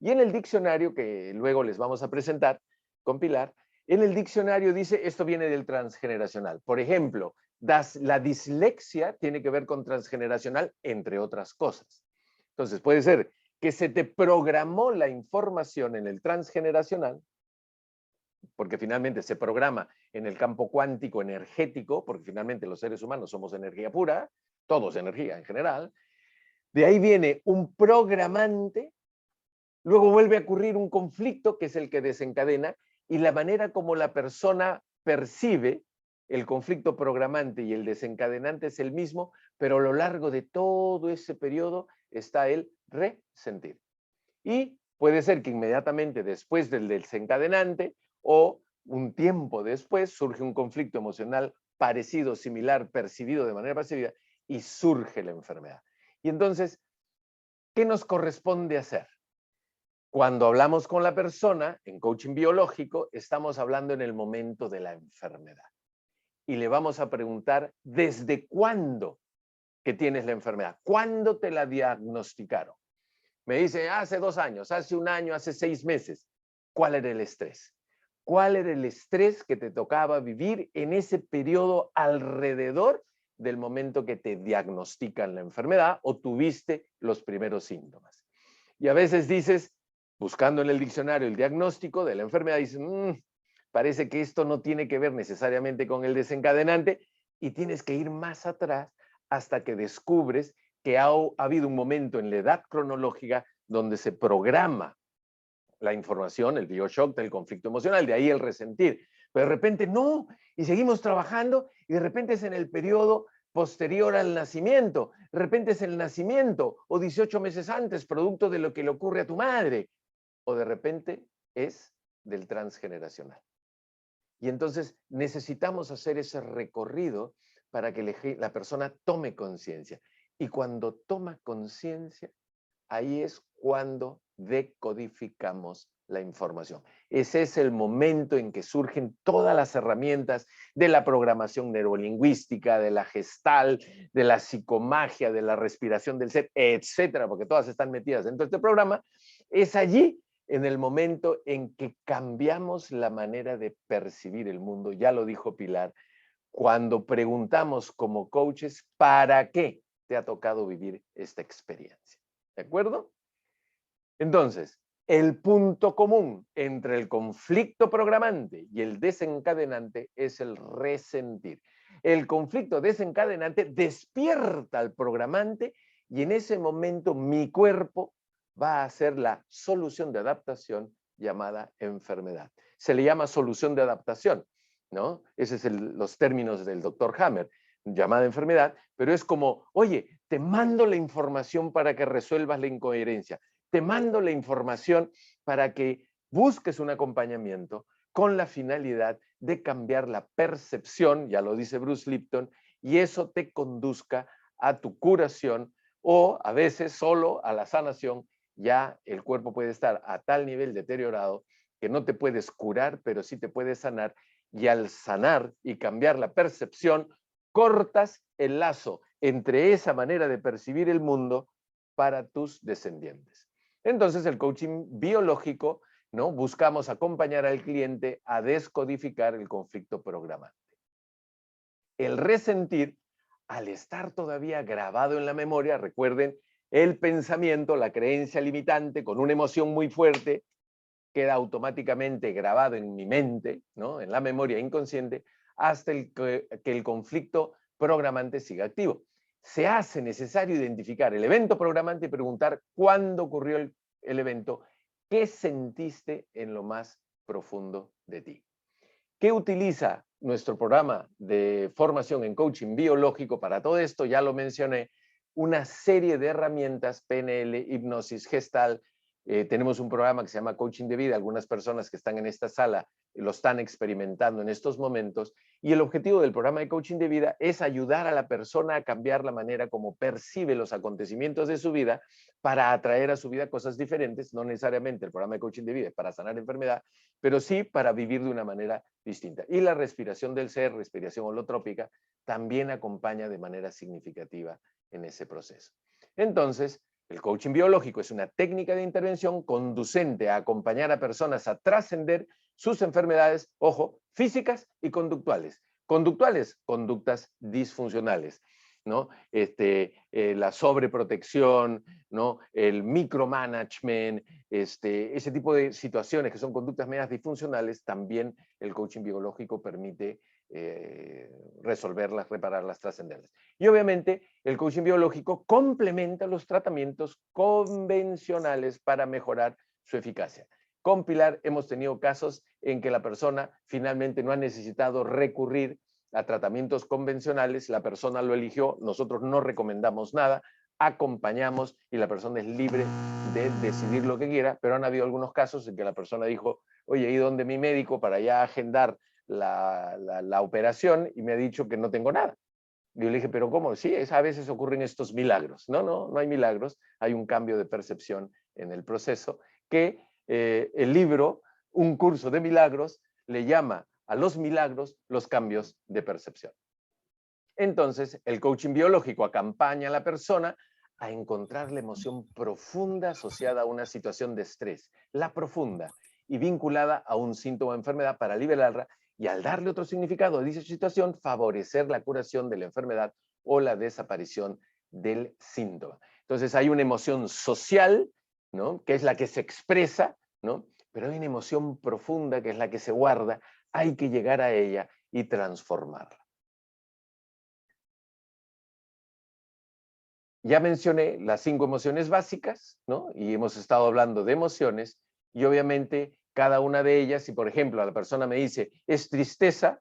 Y en el diccionario, que luego les vamos a presentar con Pilar, en el diccionario dice, esto viene del transgeneracional. Por ejemplo, la dislexia tiene que ver con transgeneracional, entre otras cosas. Entonces, puede ser que se te programó la información en el transgeneracional, porque finalmente se programa en el campo cuántico energético, porque finalmente los seres humanos somos energía pura, todos energía en general. De ahí viene un programante. Luego vuelve a ocurrir un conflicto, que es el que desencadena, y la manera como la persona percibe el conflicto programante y el desencadenante es el mismo, pero a lo largo de todo ese periodo está el resentir. Y puede ser que inmediatamente después del desencadenante o un tiempo después surge un conflicto emocional parecido, similar, percibido de manera percibida y surge la enfermedad. Y entonces, ¿qué nos corresponde hacer? Cuando hablamos con la persona en coaching biológico, estamos hablando en el momento de la enfermedad. Y le vamos a preguntar, ¿desde cuándo que tienes la enfermedad? ¿Cuándo te la diagnosticaron? Me dice, hace 2 años, hace 1 año, hace 6 meses. ¿Cuál era el estrés? ¿Cuál era el estrés que te tocaba vivir en ese periodo alrededor del momento que te diagnostican la enfermedad o tuviste los primeros síntomas. Y a veces dices, buscando en el diccionario el diagnóstico de la enfermedad, dices, parece que esto no tiene que ver necesariamente con el desencadenante, y tienes que ir más atrás hasta que descubres que ha habido un momento en la edad cronológica donde se programa la información, el bioshock del conflicto emocional, de ahí el resentir. Pero de repente no, y seguimos trabajando, y de repente es en el periodo posterior al nacimiento, de repente es el nacimiento, o 18 meses antes, producto de lo que le ocurre a tu madre, o de repente es del transgeneracional. Y entonces necesitamos hacer ese recorrido para que la persona tome conciencia. Y cuando toma conciencia, ahí es cuando decodificamos la información. Ese es el momento en que surgen todas las herramientas de la programación neurolingüística, de la gestal, de la psicomagia, de la respiración del ser, etcétera, porque todas están metidas dentro de este programa. Es allí en el momento en que cambiamos la manera de percibir el mundo. Ya lo dijo Pilar, cuando preguntamos como coaches, ¿para qué te ha tocado vivir esta experiencia? ¿De acuerdo? Entonces, el punto común entre el conflicto programante y el desencadenante es el resentir. El conflicto desencadenante despierta al programante y en ese momento mi cuerpo va a hacer la solución de adaptación llamada enfermedad. Se le llama solución de adaptación, ¿no? Esos son los términos del doctor Hammer, llamada enfermedad, pero es como, oye, te mando la información para que resuelvas la incoherencia, te mando la información para que busques un acompañamiento con la finalidad de cambiar la percepción, ya lo dice Bruce Lipton, y eso te conduzca a tu curación o a veces solo a la sanación. Ya el cuerpo puede estar a tal nivel deteriorado que no te puedes curar, pero sí te puedes sanar, y al sanar y cambiar la percepción, cortas el lazo entre esa manera de percibir el mundo para tus descendientes. Entonces, el coaching biológico, ¿no? Buscamos acompañar al cliente a descodificar el conflicto programante. El resentir, al estar todavía grabado en la memoria, recuerden, el pensamiento, la creencia limitante con una emoción muy fuerte, queda automáticamente grabado en mi mente, ¿no? En la memoria inconsciente, hasta que el conflicto programante siga activo. Se hace necesario identificar el evento programante y preguntar cuándo ocurrió el evento, qué sentiste en lo más profundo de ti. ¿Qué utiliza nuestro programa de formación en coaching biológico para todo esto? Ya lo mencioné, una serie de herramientas, PNL, hipnosis, gestal. Tenemos un programa que se llama Coaching de Vida. Algunas personas que están en esta sala lo están experimentando en estos momentos. Y el objetivo del programa de Coaching de Vida es ayudar a la persona a cambiar la manera como percibe los acontecimientos de su vida para atraer a su vida cosas diferentes. No necesariamente el programa de Coaching de Vida es para sanar enfermedad, pero sí para vivir de una manera distinta. Y la respiración del ser, respiración holotrópica, también acompaña de manera significativa en ese proceso. Entonces, el coaching biológico es una técnica de intervención conducente a acompañar a personas a trascender sus enfermedades, ojo, físicas y conductuales. Conductuales, conductas disfuncionales, ¿no? La sobreprotección, ¿no? El micromanagement, ese tipo de situaciones que son conductas medias disfuncionales, también el coaching biológico permite resolverlas, repararlas, trascenderlas. Y obviamente el coaching biológico complementa los tratamientos convencionales para mejorar su eficacia. Con Pilar hemos tenido casos en que la persona finalmente no ha necesitado recurrir a tratamientos convencionales, la persona lo eligió, nosotros no recomendamos nada, acompañamos y la persona es libre de decidir lo que quiera, pero han habido algunos casos en que la persona dijo, oye, he ido donde mi médico para ya agendar la operación y me ha dicho que no tengo nada. Yo le dije, pero ¿cómo? Sí, a veces ocurren estos milagros. No hay milagros, hay un cambio de percepción en el proceso que el libro, Un curso de milagros, le llama a los milagros los cambios de percepción. Entonces, el coaching biológico acompaña a la persona a encontrar la emoción profunda asociada a una situación de estrés, la profunda, y vinculada a un síntoma de enfermedad para liberarla y al darle otro significado a dicha situación, favorecer la curación de la enfermedad o la desaparición del síntoma. Entonces hay una emoción social, ¿no?, que es la que se expresa, ¿no?, pero hay una emoción profunda que es la que se guarda. Hay que llegar a ella y transformarla. Ya mencioné las 5 emociones básicas, ¿no?, y hemos estado hablando de emociones, y obviamente cada una de ellas, si por ejemplo a la persona me dice, es tristeza,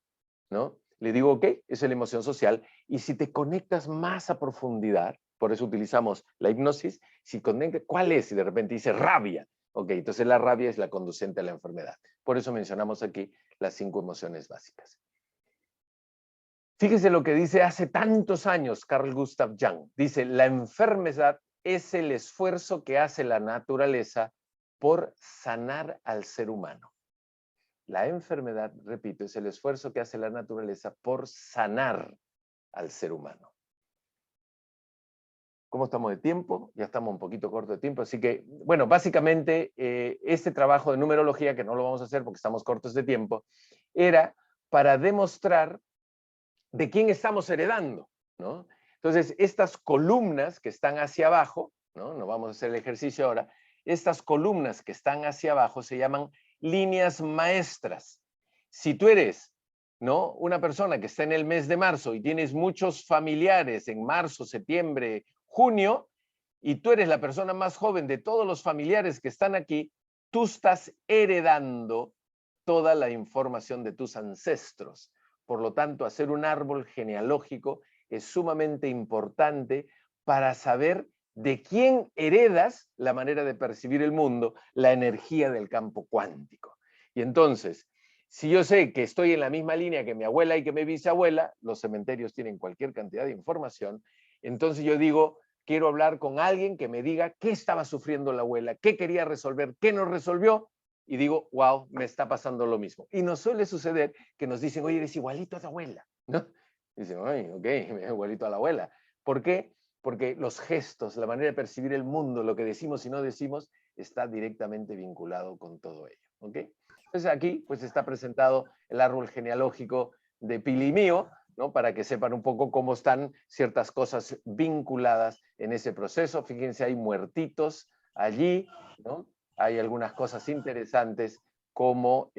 ¿no?, le digo, ok, esa es la emoción social, y si te conectas más a profundidad, por eso utilizamos la hipnosis, si conectas, ¿cuál es? Si de repente dice rabia, ok, entonces la rabia es la conducente a la enfermedad. Por eso mencionamos aquí las 5 emociones básicas. Fíjese lo que dice hace tantos años Carl Gustav Jung. Dice, la enfermedad es el esfuerzo que hace la naturaleza por sanar al ser humano. La enfermedad, repito, es el esfuerzo que hace la naturaleza por sanar al ser humano. ¿Cómo estamos de tiempo? Ya estamos un poquito corto de tiempo, así que, bueno, básicamente este trabajo de numerología, que no lo vamos a hacer porque estamos cortos de tiempo, era para demostrar de quién estamos heredando, ¿no? Entonces, estas columnas que están hacia abajo, ¿no? No vamos a hacer el ejercicio ahora, estas columnas que están hacia abajo se llaman líneas maestras. Si tú eres, ¿no?, una persona que está en el mes de marzo y tienes muchos familiares en marzo, septiembre, junio, y tú eres la persona más joven de todos los familiares que están aquí, tú estás heredando toda la información de tus ancestros. Por lo tanto, hacer un árbol genealógico es sumamente importante para saber de quién heredas la manera de percibir el mundo, la energía del campo cuántico. Y entonces, si yo sé que estoy en la misma línea que mi abuela y que mi bisabuela, los cementerios tienen cualquier cantidad de información, entonces yo digo, quiero hablar con alguien que me diga qué estaba sufriendo la abuela, qué quería resolver, qué no resolvió, y digo, wow, me está pasando lo mismo. Y nos suele suceder que nos dicen, oye, eres igualito a tu abuela, ¿no? Dicen, ay, ok, me es igualito a la abuela. ¿Por qué? Porque los gestos, la manera de percibir el mundo, lo que decimos y no decimos, está directamente vinculado con todo ello, ¿ok? Entonces aquí pues está presentado el árbol genealógico de Pili y mío, ¿no?, para que sepan un poco cómo están ciertas cosas vinculadas en ese proceso. Fíjense, hay muertitos allí, ¿no? Hay algunas cosas interesantes como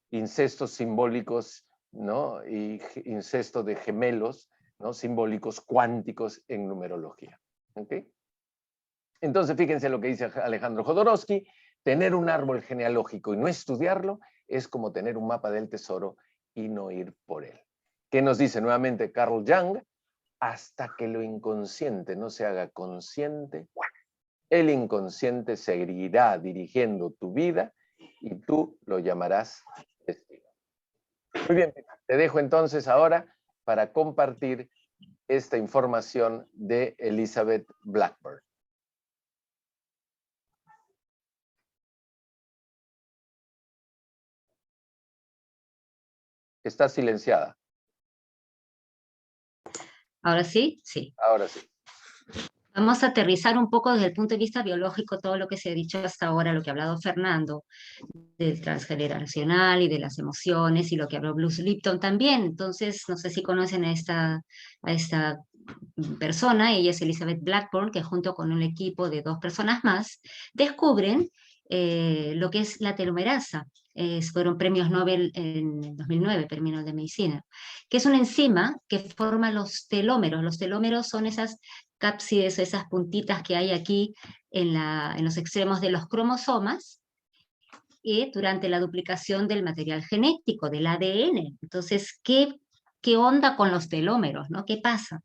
incestos simbólicos, ¿no?, y incesto de gemelos, ¿no?, simbólicos cuánticos en numerología. ¿Okay? Entonces, fíjense lo que dice Alejandro Jodorowsky, tener un árbol genealógico y no estudiarlo es como tener un mapa del tesoro y no ir por él. ¿Qué nos dice nuevamente Carl Jung? Hasta que lo inconsciente no se haga consciente, el inconsciente seguirá dirigiendo tu vida y tú lo llamarás destino. Muy bien, te dejo entonces ahora para compartir esta información de Elizabeth Blackburn. Está silenciada. ¿Ahora sí? Sí. Ahora sí. Vamos a aterrizar un poco desde el punto de vista biológico todo lo que se ha dicho hasta ahora, lo que ha hablado Fernando, del transgeneracional y de las emociones, y lo que habló Bruce Lipton también. Entonces, no sé si conocen a esta persona, ella es Elizabeth Blackburn, que junto con un equipo de 2 personas más, descubren lo que es la telomerasa. Fueron premios Nobel en 2009, premio Nobel de Medicina, que es una enzima que forma los telómeros. Los telómeros son esas cápsides, esas puntitas que hay aquí en los extremos de los cromosomas, y durante la duplicación del material genético, del ADN. Entonces, ¿qué onda con los telómeros, ¿no? ¿Qué pasa?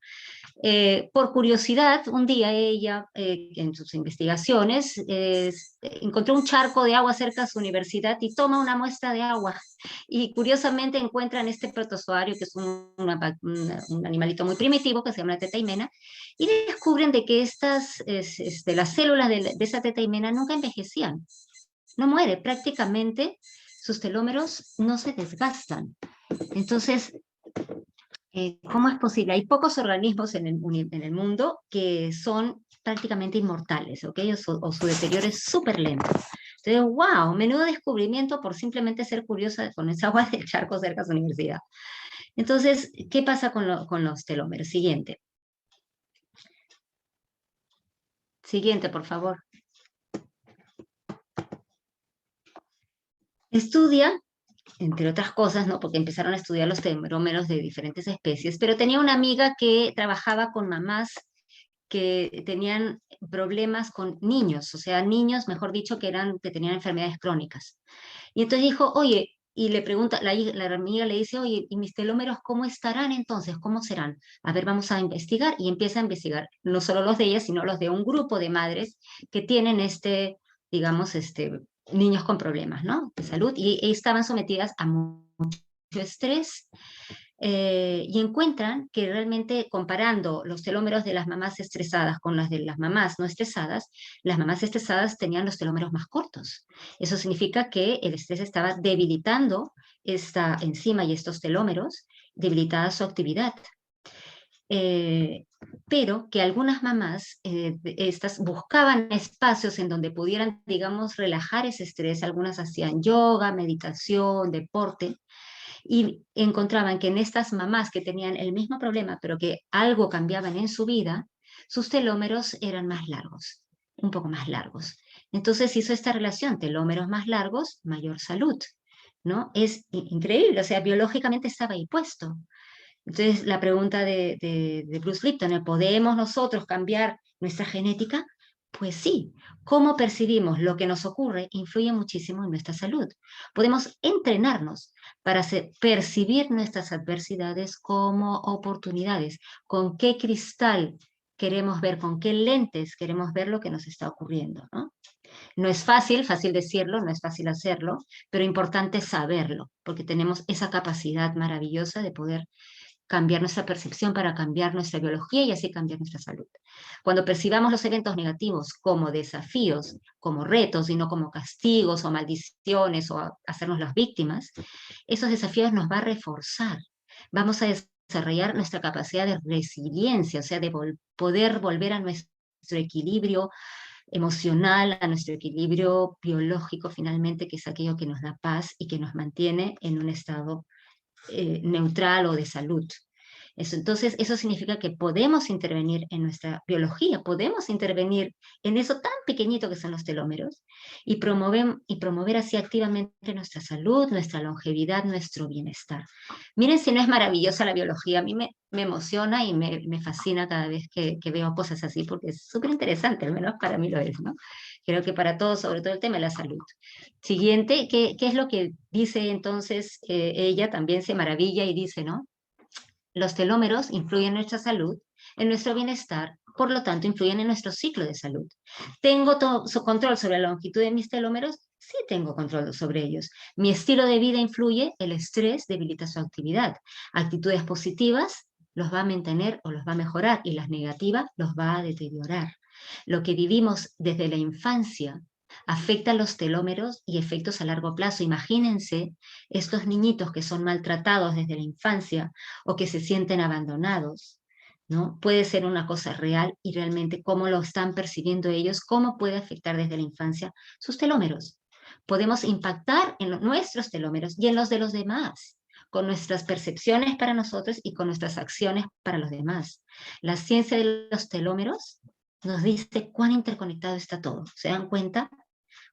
Por curiosidad, un día ella, en sus investigaciones, encontró un charco de agua cerca de su universidad y toma una muestra de agua. Y curiosamente encuentran este protozoario, que es un animalito muy primitivo que se llama tetraimena, y descubren de que las células de esa tetraimena nunca envejecían. No muere, prácticamente sus telómeros no se desgastan. Entonces, ¿cómo es posible? Hay pocos organismos en el mundo que son prácticamente inmortales, ¿ok? O su deterioro es súper lento. Entonces, wow, menudo descubrimiento por simplemente ser curiosa con esa agua del charco cerca de su universidad. Entonces, ¿qué pasa con los telómeros? Siguiente. Siguiente, por favor. Estudia, entre otras cosas, ¿no? Porque empezaron a estudiar los telómeros de diferentes especies, pero tenía una amiga que trabajaba con mamás que tenían problemas con niños, o sea, niños, mejor dicho, que tenían enfermedades crónicas. Y entonces dijo, oye, y le pregunta, la amiga le dice, oye, ¿y mis telómeros cómo estarán entonces? ¿Cómo serán? A ver, vamos a investigar. Y empieza a investigar, no solo los de ella, sino los de un grupo de madres que tienen digamos, niños con problemas, ¿no? De salud, y estaban sometidas a mucho estrés, y encuentran que realmente comparando los telómeros de las mamás estresadas con las de las mamás no estresadas, las mamás estresadas tenían los telómeros más cortos. Eso significa que el estrés estaba debilitando esta enzima y estos telómeros, debilitada su actividad. Eh, pero que algunas mamás, estas buscaban espacios en donde pudieran, digamos, relajar ese estrés. Algunas hacían yoga, meditación, deporte, y encontraban que en estas mamás que tenían el mismo problema, pero que algo cambiaban en su vida, sus telómeros eran más largos, un poco más largos. Entonces hizo esta relación, telómeros más largos, mayor salud, ¿no? Es increíble, o sea, biológicamente estaba ahí puesto. Entonces la pregunta de Bruce Lipton, ¿podemos nosotros cambiar nuestra genética? Pues sí, cómo percibimos lo que nos ocurre influye muchísimo en nuestra salud. Podemos entrenarnos para percibir nuestras adversidades como oportunidades. ¿Con qué cristal queremos ver, con qué lentes queremos ver lo que nos está ocurriendo, ¿no? No es fácil, fácil decirlo, no es fácil hacerlo, pero importante saberlo, porque tenemos esa capacidad maravillosa de poder cambiar nuestra percepción para cambiar nuestra biología y así cambiar nuestra salud. Cuando percibamos los eventos negativos como desafíos, como retos y no como castigos o maldiciones o hacernos las víctimas, esos desafíos nos va a reforzar. Vamos a desarrollar nuestra capacidad de resiliencia, o sea, de poder volver a nuestro equilibrio emocional, a nuestro equilibrio biológico finalmente, que es aquello que nos da paz y que nos mantiene en un estado neutral o de salud. Entonces, eso significa que podemos intervenir en nuestra biología, podemos intervenir en eso tan pequeñito que son los telómeros y promover así activamente nuestra salud, nuestra longevidad, nuestro bienestar. Miren si no es maravillosa la biología, a mí me emociona y me fascina cada vez que veo cosas así, porque es súper interesante, al menos para mí lo es, ¿no? Creo que para todos, sobre todo el tema de la salud. Siguiente, ¿qué es lo que dice entonces ella? También se maravilla y dice, ¿no? Los telómeros influyen en nuestra salud, en nuestro bienestar, por lo tanto influyen en nuestro ciclo de salud. ¿Tengo control sobre la longitud de mis telómeros? Sí tengo control sobre ellos. Mi estilo de vida influye, el estrés debilita su actividad. Actitudes positivas los va a mantener o los va a mejorar y las negativas los va a deteriorar. Lo que vivimos desde la infancia afecta los telómeros y efectos a largo plazo. Imagínense estos niñitos que son maltratados desde la infancia o que se sienten abandonados, ¿no? Puede ser una cosa real y realmente cómo lo están percibiendo ellos, cómo puede afectar desde la infancia sus telómeros. Podemos impactar en nuestros telómeros y en los de los demás, con nuestras percepciones para nosotros y con nuestras acciones para los demás. La ciencia de los telómeros nos dice cuán interconectado está todo. ¿Se dan cuenta?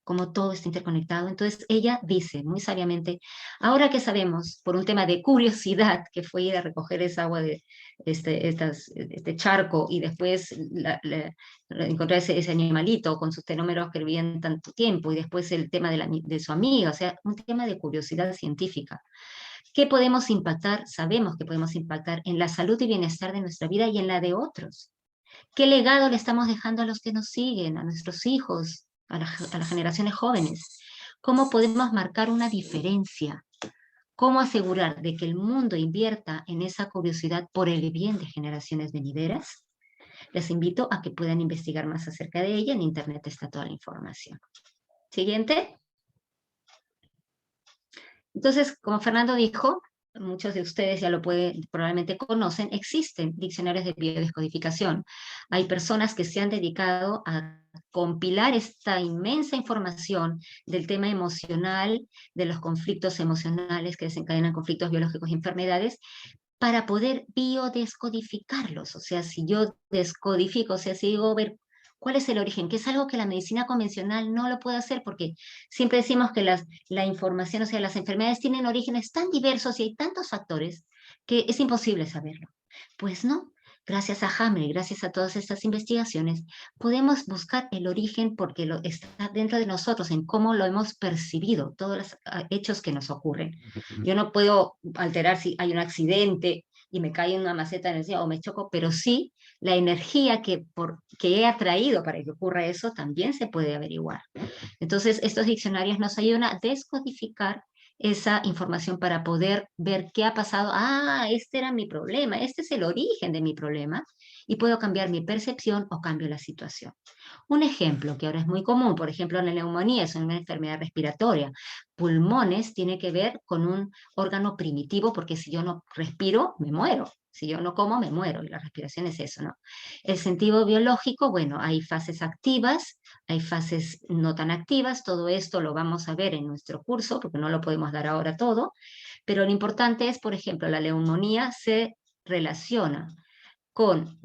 Como todo está interconectado. Entonces ella dice muy sabiamente, ahora que sabemos, por un tema de curiosidad, que fue ir a recoger esa agua de este charco y después encontrar ese animalito con sus telómeros que vivían tanto tiempo y después el tema de su amiga, o sea, un tema de curiosidad científica. ¿Qué podemos impactar? Sabemos que podemos impactar en la salud y bienestar de nuestra vida y en la de otros. ¿Qué legado le estamos dejando a los que nos siguen, a nuestros hijos, a las generaciones jóvenes? ¿Cómo podemos marcar una diferencia? ¿Cómo asegurar de que el mundo invierta en esa curiosidad por el bien de generaciones venideras? Les invito a que puedan investigar más acerca de ella. En internet está toda la información. Siguiente. Entonces, como Fernando dijo, muchos de ustedes ya lo probablemente conocen, existen diccionarios de biodescodificación. Hay personas que se han dedicado a compilar esta inmensa información del tema emocional, de los conflictos emocionales que desencadenan conflictos biológicos y enfermedades, para poder biodescodificarlos. O sea, si yo descodifico, o sea, si digo, a ver, ¿cuál es el origen? Que es algo que la medicina convencional no lo puede hacer, porque siempre decimos que la información, o sea, las enfermedades tienen orígenes tan diversos y hay tantos factores que es imposible saberlo. Pues no. Gracias a Hammer y gracias a todas estas investigaciones, podemos buscar el origen porque está dentro de nosotros, en cómo lo hemos percibido, todos los hechos que nos ocurren. Yo no puedo alterar si hay un accidente y me cae en una maceta de energía o me choco, pero sí la energía que he atraído para que ocurra eso también se puede averiguar. Entonces, estos diccionarios nos ayudan a descodificar esa información para poder ver qué ha pasado. Ah, este era mi problema, este es el origen de mi problema y puedo cambiar mi percepción o cambio la situación. Un ejemplo que ahora es muy común, por ejemplo, la neumonía es una enfermedad respiratoria. Pulmones tiene que ver con un órgano primitivo porque si yo no respiro, me muero. Si yo no como, me muero. Y la respiración es eso, ¿no? El sentido biológico, bueno, hay fases activas, hay fases no tan activas. Todo esto lo vamos a ver en nuestro curso porque no lo podemos dar ahora todo. Pero lo importante es, por ejemplo, la neumonía se relaciona con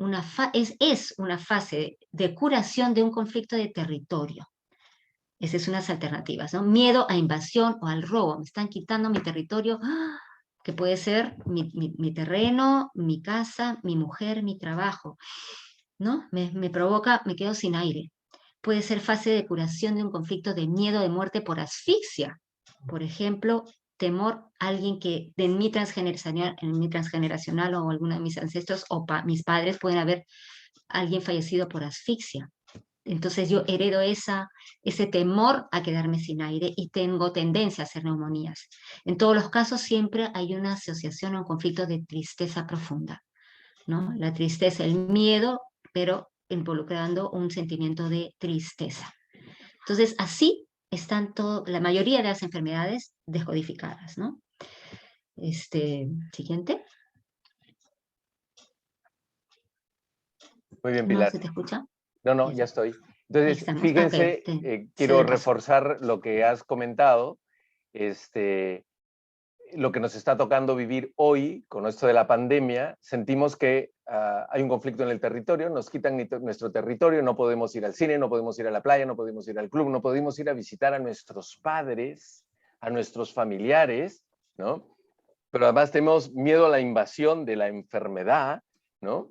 es una fase de curación de un conflicto de territorio. Esas son unas alternativas, ¿no? Miedo a invasión o al robo. Me están quitando mi territorio, que puede ser mi terreno, mi casa, mi mujer, mi trabajo, ¿no? Me provoca, me quedo sin aire. Puede ser fase de curación de un conflicto de miedo de muerte por asfixia. Por ejemplo, temor a alguien que en mi transgeneracional o alguno de mis ancestros o mis padres pueden haber alguien fallecido por asfixia. Entonces yo heredo ese temor a quedarme sin aire y tengo tendencia a hacer neumonías. En todos los casos siempre hay una asociación o un conflicto de tristeza profunda, ¿no? La tristeza, el miedo, pero involucrando un sentimiento de tristeza. Entonces así están la mayoría de las enfermedades descodificadas, ¿no? Siguiente. Muy bien, ¿No Pilar. se te escucha? No, ya estoy. Entonces, fíjense, Okay, quiero reforzar lo que has comentado, lo que nos está tocando vivir hoy con esto de la pandemia. Sentimos que hay un conflicto en el territorio, nos quitan nuestro territorio, no podemos ir al cine, no podemos ir a la playa, no podemos ir al club, no podemos ir a visitar a nuestros padres, a nuestros familiares, ¿no? Pero además tenemos miedo a la invasión de la enfermedad, ¿no?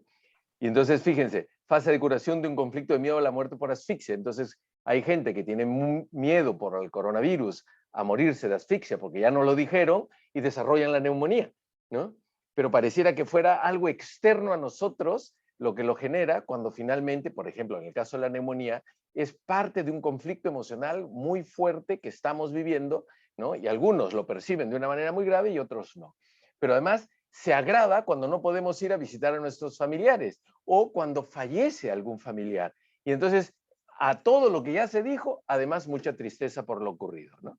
Y entonces, fíjense, fase de curación de un conflicto de miedo a la muerte por asfixia. Entonces, hay gente que tiene miedo por el coronavirus a morirse de asfixia porque ya no lo dijeron y desarrollan la neumonía, ¿no? Pero pareciera que fuera algo externo a nosotros lo que lo genera cuando finalmente, por ejemplo, en el caso de la neumonía, es parte de un conflicto emocional muy fuerte que estamos viviendo, ¿no? Y algunos lo perciben de una manera muy grave y otros no. Pero además se agrava cuando no podemos ir a visitar a nuestros familiares o cuando fallece algún familiar. Y entonces, a todo lo que ya se dijo, además mucha tristeza por lo ocurrido, ¿no?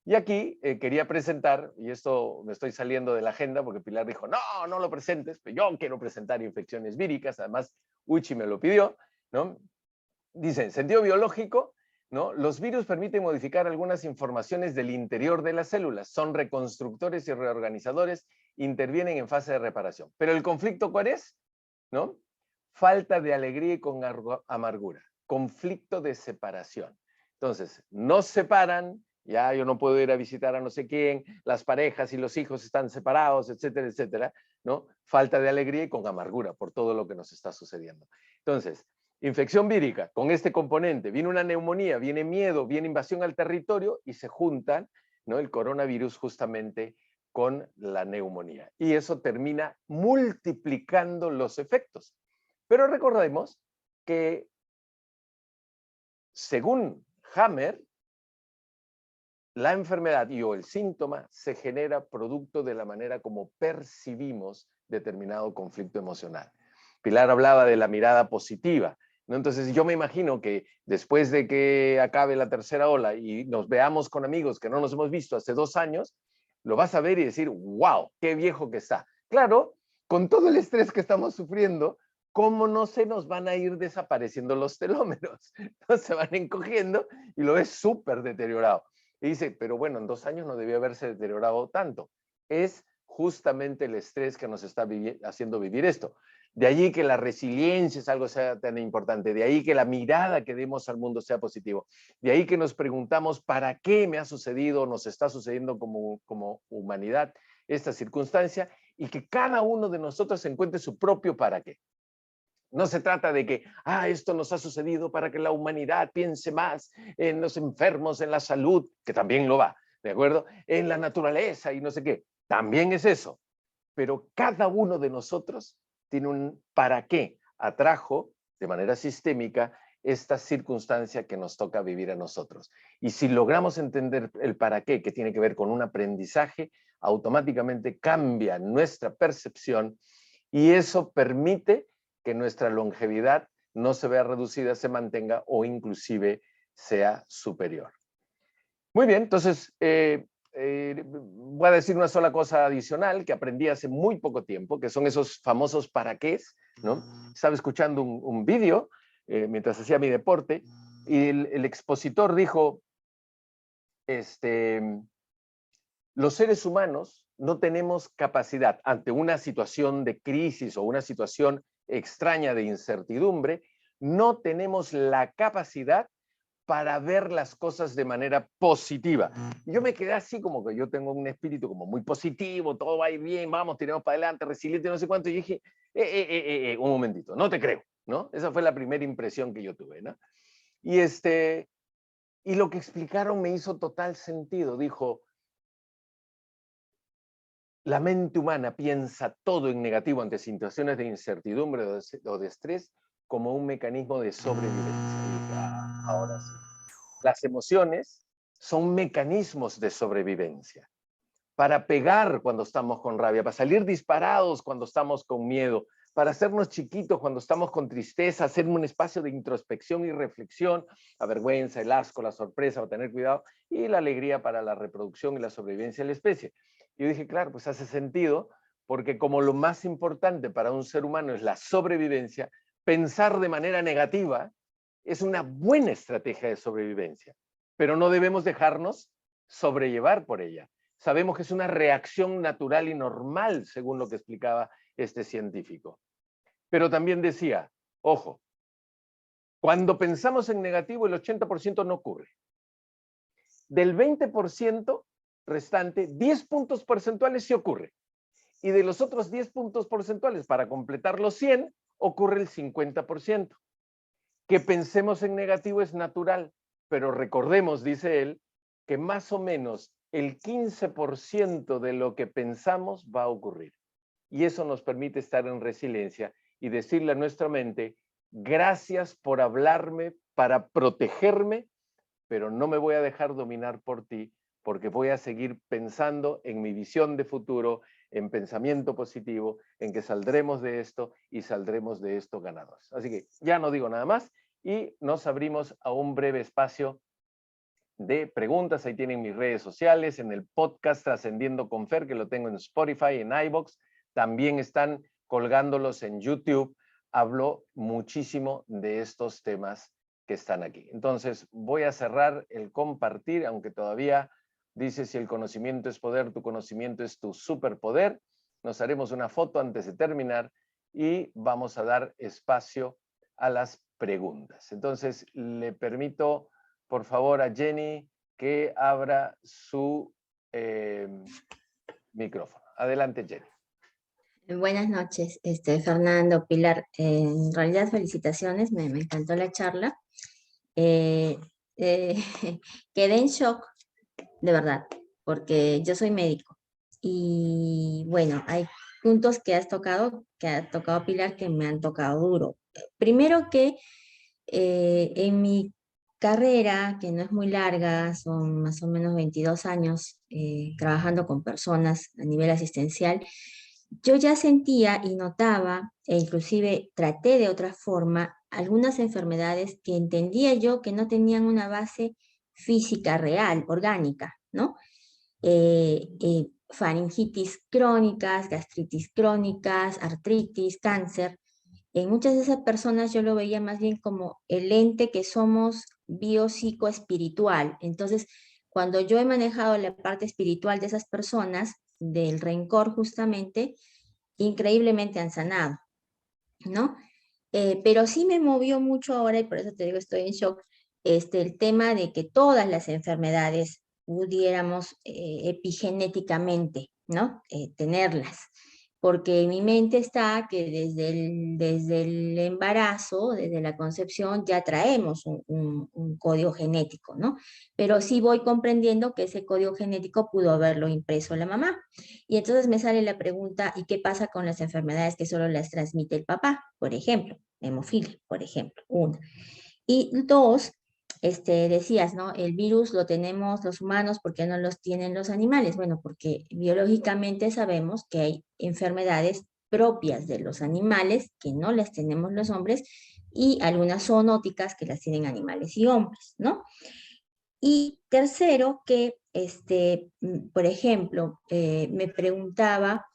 Y aquí quería presentar, y esto me estoy saliendo de la agenda porque Pilar dijo, no lo presentes, pero yo quiero presentar infecciones víricas, además Uchi me lo pidió, ¿no? Dicen, sentido biológico, ¿no? Los virus permiten modificar algunas informaciones del interior de las células, son reconstructores y reorganizadores, intervienen en fase de reparación. Pero el conflicto, ¿cuál es? ¿No? Falta de alegría y con amargura, conflicto de separación. Entonces, nos separan, ya yo no puedo ir a visitar a no sé quién, las parejas y los hijos están separados, etcétera, etcétera, ¿no? Falta de alegría y con amargura por todo lo que nos está sucediendo. Entonces, infección vírica, con este componente, viene una neumonía, viene miedo, viene invasión al territorio y se juntan, ¿no? El coronavirus justamente con la neumonía. Y eso termina multiplicando los efectos. Pero recordemos que, según Hammer, la enfermedad o el síntoma se genera producto de la manera como percibimos determinado conflicto emocional. Pilar hablaba de la mirada positiva, ¿no? Entonces yo me imagino que después de que acabe la tercera ola y nos veamos con amigos que no nos hemos visto hace 2 años, lo vas a ver y decir, wow, qué viejo que está. Claro, con todo el estrés que estamos sufriendo, ¿cómo no se nos van a ir desapareciendo los telómeros? Entonces se van encogiendo y lo ves súper deteriorado. Y dice, pero bueno, en 2 años no debió haberse deteriorado tanto. Es justamente el estrés que nos está haciendo vivir esto. De allí que la resiliencia es algo sea tan importante, de ahí que la mirada que demos al mundo sea positivo, de ahí que nos preguntamos ¿para qué me ha sucedido, nos está sucediendo como humanidad esta circunstancia? Y que cada uno de nosotros encuentre su propio para qué. No se trata de que, esto nos ha sucedido para que la humanidad piense más en los enfermos, en la salud, que también lo va, ¿de acuerdo? En la naturaleza y no sé qué, también es eso. Pero cada uno de nosotros tiene un para qué atrajo de manera sistémica esta circunstancia que nos toca vivir a nosotros. Y si logramos entender el para qué, que tiene que ver con un aprendizaje, automáticamente cambia nuestra percepción y eso permite que nuestra longevidad no se vea reducida, se mantenga o inclusive sea superior. Muy bien, entonces voy a decir una sola cosa adicional que aprendí hace muy poco tiempo, que son esos famosos para qué, ¿no? Estaba escuchando un vídeo mientras hacía mi deporte y el expositor dijo, los seres humanos no tenemos capacidad ante una situación de crisis o una situación extraña de incertidumbre, no tenemos la capacidad para ver las cosas de manera positiva. Y yo me quedé así como que yo tengo un espíritu como muy positivo, todo va a ir bien, vamos, tiremos para adelante, resiliente, no sé cuánto, y dije, un momentito, no te creo, ¿no? Esa fue la primera impresión que yo tuve, ¿no? Y lo que explicaron me hizo total sentido, dijo, la mente humana piensa todo en negativo ante situaciones de incertidumbre o de estrés como un mecanismo de sobrevivencia. Y dije, ahora sí. Las emociones son mecanismos de sobrevivencia. Para pegar cuando estamos con rabia, para salir disparados cuando estamos con miedo, para hacernos chiquitos cuando estamos con tristeza, hacer un espacio de introspección y reflexión, la vergüenza, el asco, la sorpresa, para tener cuidado, y la alegría para la reproducción y la sobrevivencia de la especie. Y yo dije, claro, pues hace sentido, porque como lo más importante para un ser humano es la sobrevivencia, pensar de manera negativa es una buena estrategia de sobrevivencia, pero no debemos dejarnos sobrellevar por ella. Sabemos que es una reacción natural y normal, según lo que explicaba este científico. Pero también decía, ojo, cuando pensamos en negativo, el 80% no ocurre. Del 20% restante, 10 puntos porcentuales sí ocurre. Y de los otros 10 puntos porcentuales, para completar los 100, ocurre el 50%. Que pensemos en negativo es natural, pero recordemos, dice él, que más o menos el 15% de lo que pensamos va a ocurrir. Y eso nos permite estar en resiliencia y decirle a nuestra mente, gracias por hablarme para protegerme, pero no me voy a dejar dominar por ti, porque voy a seguir pensando en mi visión de futuro, en pensamiento positivo, en que saldremos de esto y saldremos de esto ganadores. Así que ya no digo nada más y nos abrimos a un breve espacio de preguntas. Ahí tienen mis redes sociales, en el podcast Trascendiendo con Fer, que lo tengo en Spotify, en iVoox. También están colgándolos en YouTube. Hablo muchísimo de estos temas que están aquí. Entonces, voy a cerrar el compartir, aunque todavía dice, si el conocimiento es poder, tu conocimiento es tu superpoder. Nos haremos una foto antes de terminar y vamos a dar espacio a las preguntas. Entonces, le permito, por favor, a Jenny que abra su micrófono. Adelante, Jenny. Buenas noches, Fernando, Pilar. En realidad, felicitaciones, me encantó la charla. Quedé en shock, de verdad, porque yo soy médico. Y bueno, hay puntos que ha tocado Pilar, que me han tocado duro. Primero que en mi carrera, que no es muy larga, son más o menos 22 años trabajando con personas a nivel asistencial, yo ya sentía y notaba, e inclusive traté de otra forma, algunas enfermedades que entendía yo que no tenían una base física real, orgánica, ¿no? faringitis crónicas, gastritis crónicas, artritis, cáncer. En muchas de esas personas yo lo veía más bien como el ente que somos biopsicoespiritual. Entonces, cuando yo he manejado la parte espiritual de esas personas, del rencor justamente, increíblemente han sanado, ¿no? Pero sí me movió mucho ahora, y por eso te digo, estoy en shock, el tema de que todas las enfermedades pudiéramos epigenéticamente, ¿no? Tenerlas. Porque en mi mente está que desde el embarazo, desde la concepción, ya traemos un código genético, ¿no? Pero sí voy comprendiendo que ese código genético pudo haberlo impreso la mamá. Y entonces me sale la pregunta, ¿y qué pasa con las enfermedades que solo las transmite el papá? Por ejemplo, hemofilia, por ejemplo, una. Y dos, decías, ¿no? El virus lo tenemos los humanos, ¿por qué no los tienen los animales? Bueno, porque biológicamente sabemos que hay enfermedades propias de los animales que no las tenemos los hombres y algunas zoonóticas que las tienen animales y hombres, ¿no? Y tercero, que, por ejemplo, me preguntaba,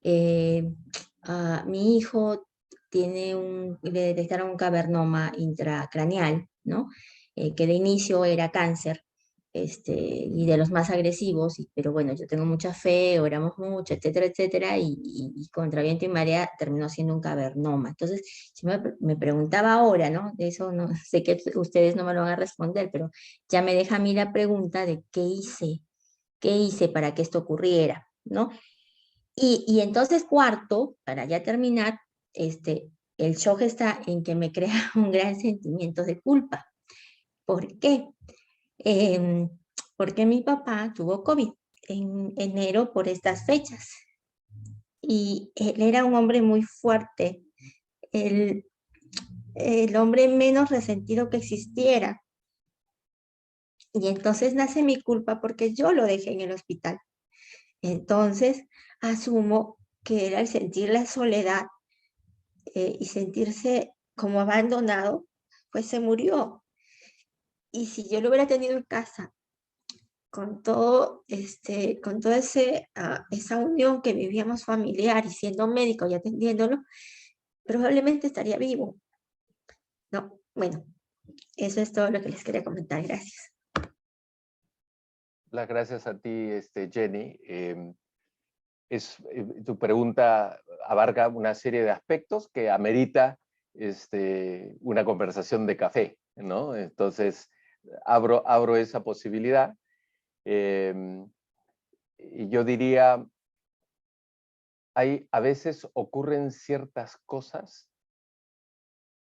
mi hijo le detectaron un cavernoma intracraneal, ¿no? Que de inicio era cáncer, y de los más agresivos, pero bueno, yo tengo mucha fe, oramos mucho, etcétera, etcétera, y contra viento y marea terminó siendo un cavernoma. Entonces, yo me preguntaba ahora, ¿no? De eso no sé que ustedes no me lo van a responder, pero ya me deja a mí la pregunta de qué hice para que esto ocurriera, ¿no? Y entonces cuarto, para ya terminar, el shock está en que me crea un gran sentimiento de culpa. ¿Por qué? Porque mi papá tuvo COVID en enero por estas fechas. Y él era un hombre muy fuerte, el hombre menos resentido que existiera. Y entonces nace mi culpa porque yo lo dejé en el hospital. Entonces asumo que era el sentir la soledad y sentirse como abandonado, pues se murió. Y si yo lo hubiera tenido en casa, con todo, con toda esa unión que vivíamos familiar y siendo médico y atendiéndolo, probablemente estaría vivo. No, bueno, eso es todo lo que les quería comentar. Gracias. Las gracias a ti, Jenny. Tu pregunta abarca una serie de aspectos que amerita una conversación de café, ¿no? Entonces, abro esa posibilidad. Y yo diría, a veces ocurren ciertas cosas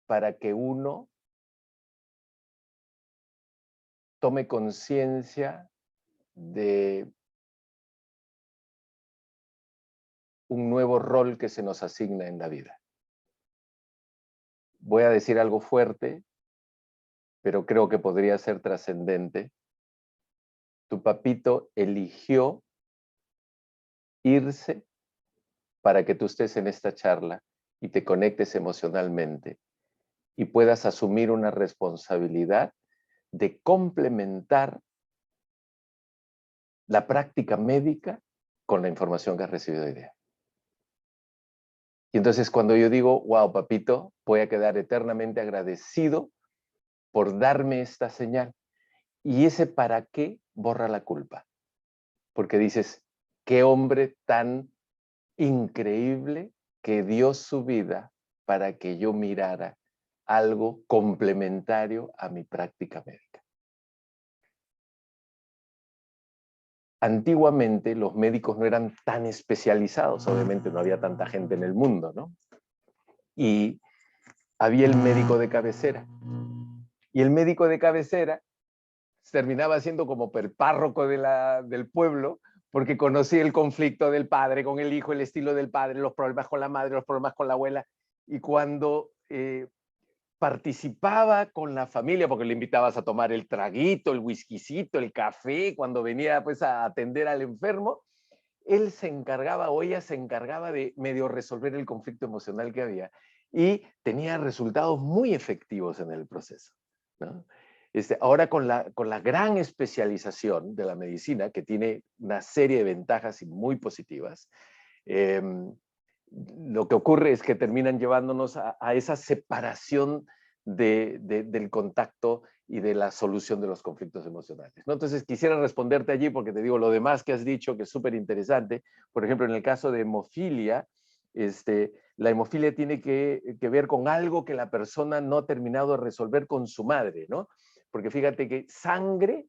para que uno tome conciencia de un nuevo rol que se nos asigna en la vida. Voy a decir algo fuerte, pero creo que podría ser trascendente. Tu papito eligió irse para que tú estés en esta charla y te conectes emocionalmente y puedas asumir una responsabilidad de complementar la práctica médica con la información que has recibido hoy día. Y entonces cuando yo digo, wow, papito, voy a quedar eternamente agradecido por darme esta señal. Y ese para qué borra la culpa. Porque dices, qué hombre tan increíble que dio su vida para que yo mirara algo complementario a mi práctica médica. Antiguamente los médicos no eran tan especializados, obviamente no había tanta gente en el mundo, ¿no? Y había el médico de cabecera. Y el médico de cabecera terminaba siendo como el párroco del pueblo, porque conocía el conflicto del padre con el hijo, el estilo del padre, los problemas con la madre, los problemas con la abuela. Y cuando participaba con la familia, porque le invitabas a tomar el traguito, el whiskycito, el café, cuando venía pues a atender al enfermo, él se encargaba o ella se encargaba de medio resolver el conflicto emocional que había y tenía resultados muy efectivos en el proceso, ¿no? Ahora con la gran especialización de la medicina, que tiene una serie de ventajas y muy positivas, lo que ocurre es que terminan llevándonos a esa separación del contacto y de la solución de los conflictos emocionales, ¿no? Entonces quisiera responderte allí porque te digo lo demás que has dicho, que es súper interesante. Por ejemplo, en el caso de hemofilia, la hemofilia tiene que ver con algo que la persona no ha terminado de resolver con su madre, ¿no? Porque fíjate que sangre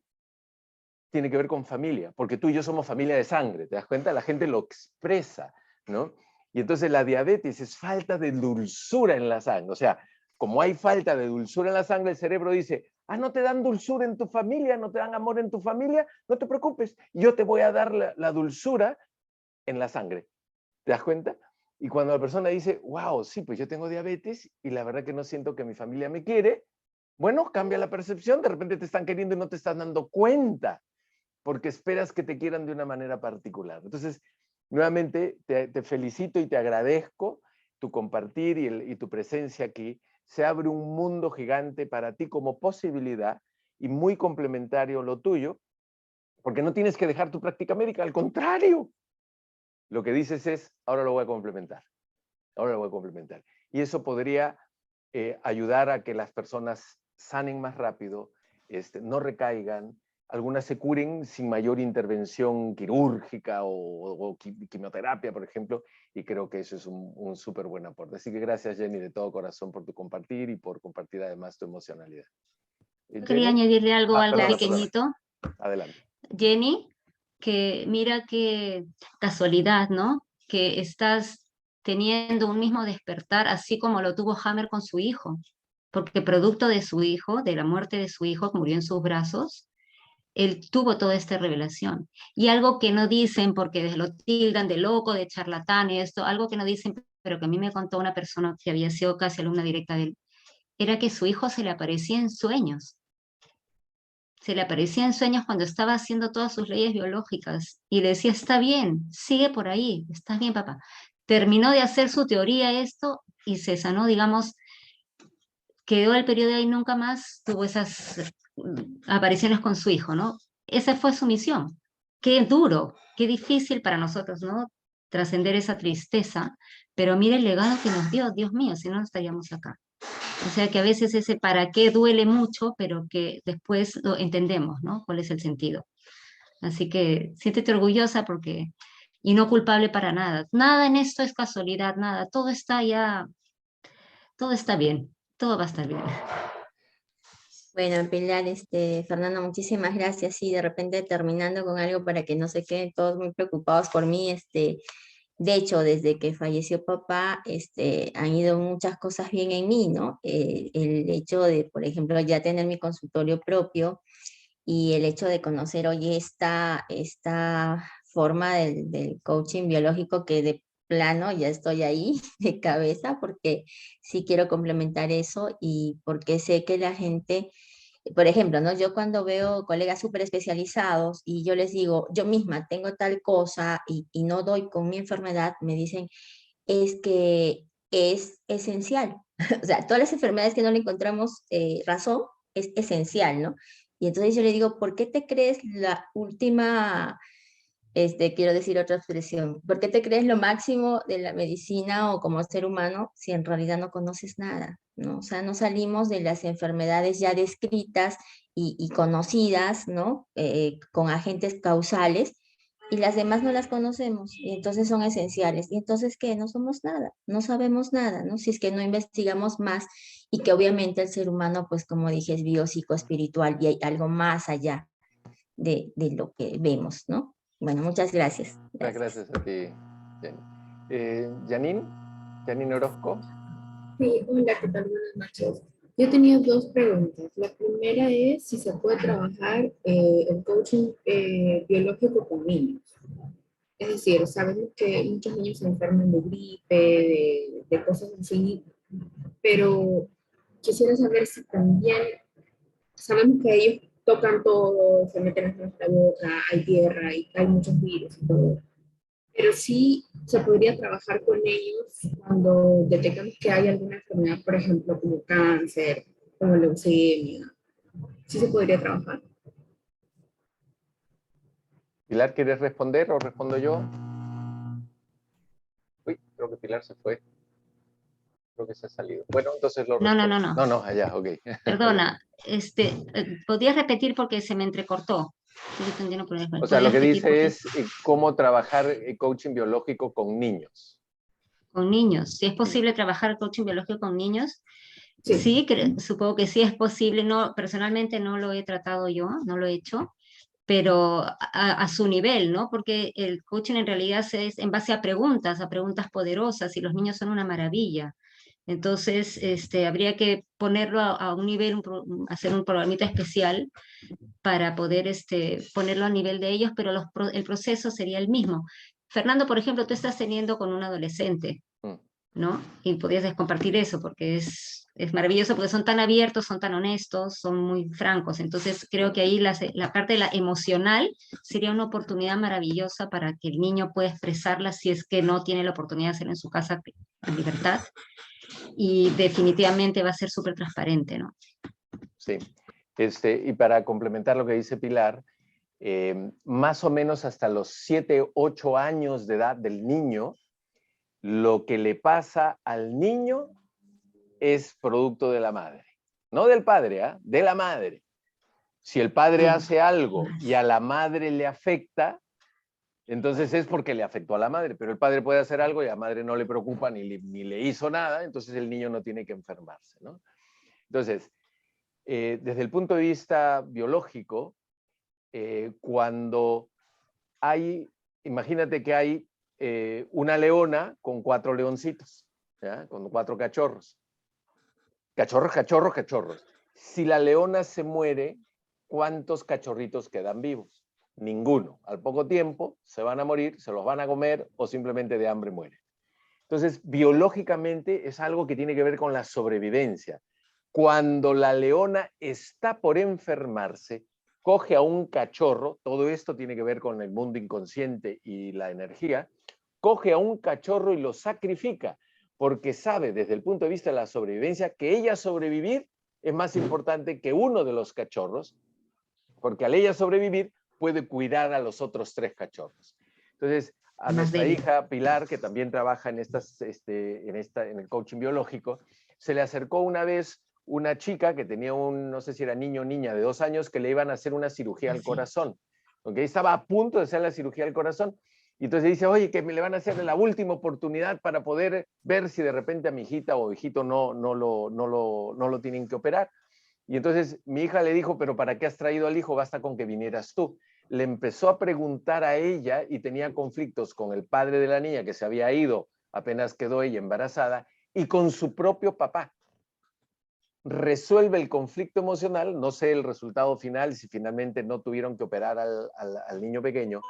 tiene que ver con familia, porque tú y yo somos familia de sangre, ¿te das cuenta? La gente lo expresa, ¿no? Y entonces la diabetes es falta de dulzura en la sangre. O sea, como hay falta de dulzura en la sangre, el cerebro dice, no te dan dulzura en tu familia, no te dan amor en tu familia, no te preocupes, yo te voy a dar la dulzura en la sangre. ¿Te das cuenta? Y cuando la persona dice, wow, sí, pues yo tengo diabetes y la verdad que no siento que mi familia me quiere, bueno, cambia la percepción, de repente te están queriendo y no te estás dando cuenta, porque esperas que te quieran de una manera particular. Entonces, nuevamente, te felicito y te agradezco tu compartir y tu presencia aquí. Se abre un mundo gigante para ti como posibilidad y muy complementario lo tuyo, porque no tienes que dejar tu práctica médica, al contrario. Lo que dices es, ahora lo voy a complementar, ahora lo voy a complementar. Y eso podría ayudar a que las personas sanen más rápido, no recaigan, algunas se curen sin mayor intervención quirúrgica o quimioterapia, por ejemplo, y creo que eso es un súper buen aporte. Así que gracias, Jenny, de todo corazón por tu compartir y por compartir además tu emocionalidad. Quería Jenny, añadirle algo perdona. pequeñito. Adelante. Jenny, que mira qué casualidad, ¿no? Que estás teniendo un mismo despertar, así como lo tuvo Hammer con su hijo, porque producto de su hijo, de la muerte de su hijo, que murió en sus brazos, él tuvo toda esta revelación. Y algo que no dicen, porque lo tildan de loco, de charlatán, esto, algo que no dicen, pero que a mí me contó una persona que había sido casi alumna directa de él, era que su hijo se le aparecía en sueños. Se le aparecía en sueños cuando estaba haciendo todas sus leyes biológicas y le decía, está bien, sigue por ahí, estás bien, papá. Terminó de hacer su teoría esto y se sanó, digamos, quedó el periodo ahí, nunca más tuvo esas apariciones con su hijo, ¿no? Esa fue su misión. Qué duro, qué difícil para nosotros, ¿no? Trascender esa tristeza, pero mire el legado que nos dio, Dios mío, si no, no estaríamos acá. O sea que a veces ese para qué duele mucho, pero que después lo entendemos, ¿no? ¿Cuál es el sentido? Así que siéntete orgullosa porque, y no culpable para nada. Nada en esto es casualidad, nada. Todo está ya, todo está bien, todo va a estar bien. Bueno, Pilar, Fernando, muchísimas gracias. Sí, de repente terminando con algo para que no se queden todos muy preocupados por mí, de hecho, desde que falleció papá, han ido muchas cosas bien en mí, ¿no? El hecho de, por ejemplo, ya tener mi consultorio propio y el hecho de conocer hoy esta forma del coaching biológico que de plano ya estoy ahí de cabeza porque sí quiero complementar eso y porque sé que la gente, por ejemplo, ¿no? Yo cuando veo colegas súper especializados y yo les digo, yo misma tengo tal cosa y no doy con mi enfermedad, me dicen, es que es esencial. O sea, todas las enfermedades que no le encontramos razón es esencial, ¿no? Y entonces yo le digo, ¿por qué te crees la última, quiero decir otra expresión, ¿por qué te crees lo máximo de la medicina o como ser humano si en realidad no conoces nada, ¿no? O sea, no salimos de las enfermedades ya descritas y conocidas, ¿no? Con agentes causales y las demás no las conocemos y entonces son esenciales. Y entonces, ¿qué? No somos nada, no sabemos nada, ¿no? Si es que no investigamos más y que obviamente el ser humano, pues como dije, es biopsicoespiritual y hay algo más allá de lo que vemos, ¿no? Bueno, muchas gracias. Gracias a ti, Jenny. Janine Orozco. Sí, hola, ¿qué tal? Buenas noches. Yo tenía dos preguntas. La primera es si se puede trabajar el coaching biológico con niños. Es decir, sabemos que muchos niños se enferman de gripe, de cosas así, pero quisiera saber si también sabemos que ellos tocan todo, se meten en nuestra boca, hay tierra y hay muchos virus y todo. Pero sí se podría trabajar con ellos cuando detectamos que hay alguna enfermedad, por ejemplo, como cáncer, como leucemia, sí se podría trabajar. Pilar, ¿quieres responder o respondo yo? Uy, creo que Pilar se fue. Creo que se ha salido. Bueno, entonces lo No, no, respondo. no, no. No, allá, ok. Perdona, ¿podrías repetir porque se me entrecortó? Estoy entendiendo por el- O sea, lo ¿Podrías que repetir dice porque es cómo trabajar coaching biológico con niños. con niños? Si es posible trabajar coaching biológico con niños, Sí. sí, supongo que sí es posible. No, personalmente no lo he tratado yo, no lo he hecho, pero a su nivel, ¿no? Porque el coaching en realidad es en base a preguntas poderosas, y los niños son una maravilla. Entonces, habría que ponerlo a un nivel, hacer un programita especial para poder ponerlo a nivel de ellos, pero el proceso sería el mismo. Fernando, por ejemplo, tú estás teniendo con un adolescente, Mm. ¿no? Y podrías compartir eso, porque es maravilloso, porque son tan abiertos, son tan honestos, son muy francos. Entonces, creo que ahí la parte de la emocional sería una oportunidad maravillosa para que el niño pueda expresarla si es que no tiene la oportunidad de hacerlo en su casa en libertad. Y definitivamente va a ser súper transparente, ¿no? Sí. Y para complementar lo que dice Pilar, más o menos hasta los 7, 8 años de edad del niño, lo que le pasa al niño es producto de la madre. No del padre, ¿eh? De la madre. Si el padre hace algo y a la madre le afecta, entonces es porque le afectó a la madre, pero el padre puede hacer algo y a la madre no le preocupa ni le hizo nada, entonces el niño no tiene que enfermarse, ¿no? Entonces, desde el punto de vista biológico, cuando hay, imagínate que hay una leona con 4 leoncitos, ¿ya? Con 4 cachorros. Cachorros, cachorros, cachorros. Si la leona se muere, ¿cuántos cachorritos quedan vivos? Ninguno. Al poco tiempo se van a morir, se los van a comer o simplemente de hambre mueren. Entonces, biológicamente es algo que tiene que ver con la sobrevivencia. Cuando la leona está por enfermarse, coge a un cachorro, todo esto tiene que ver con el mundo inconsciente y la energía, coge a un cachorro y lo sacrifica, porque sabe desde el punto de vista de la sobrevivencia que ella sobrevivir es más importante que uno de los cachorros, porque al ella sobrevivir puede cuidar a los otros 3 cachorros. Entonces, a nuestra hija Pilar, que también trabaja en el coaching biológico, se le acercó una vez una chica que tenía no sé si era niño o niña de 2 años, que le iban a hacer una cirugía al corazón. ¿Okay? Estaba a punto de hacer la cirugía al corazón. Y entonces dice, oye, que me le van a hacer la última oportunidad para poder ver si de repente a mi hijita o hijito no lo tienen que operar. Y entonces mi hija le dijo, pero ¿para qué has traído al hijo? Basta con que vinieras tú. Le empezó a preguntar a ella y tenía conflictos con el padre de la niña que se había ido, apenas quedó ella embarazada, y con su propio papá. Resuelve el conflicto emocional, no sé el resultado final, si finalmente no tuvieron que operar al niño pequeño,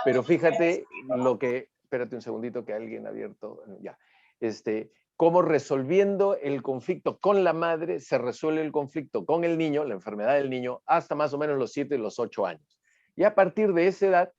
pero fíjate lo que, espérate un segundito que alguien ha abierto, ya, cómo resolviendo el conflicto con la madre se resuelve el conflicto con el niño, la enfermedad del niño, hasta más o menos los 7 y los 8 años. Y a partir de esa edad,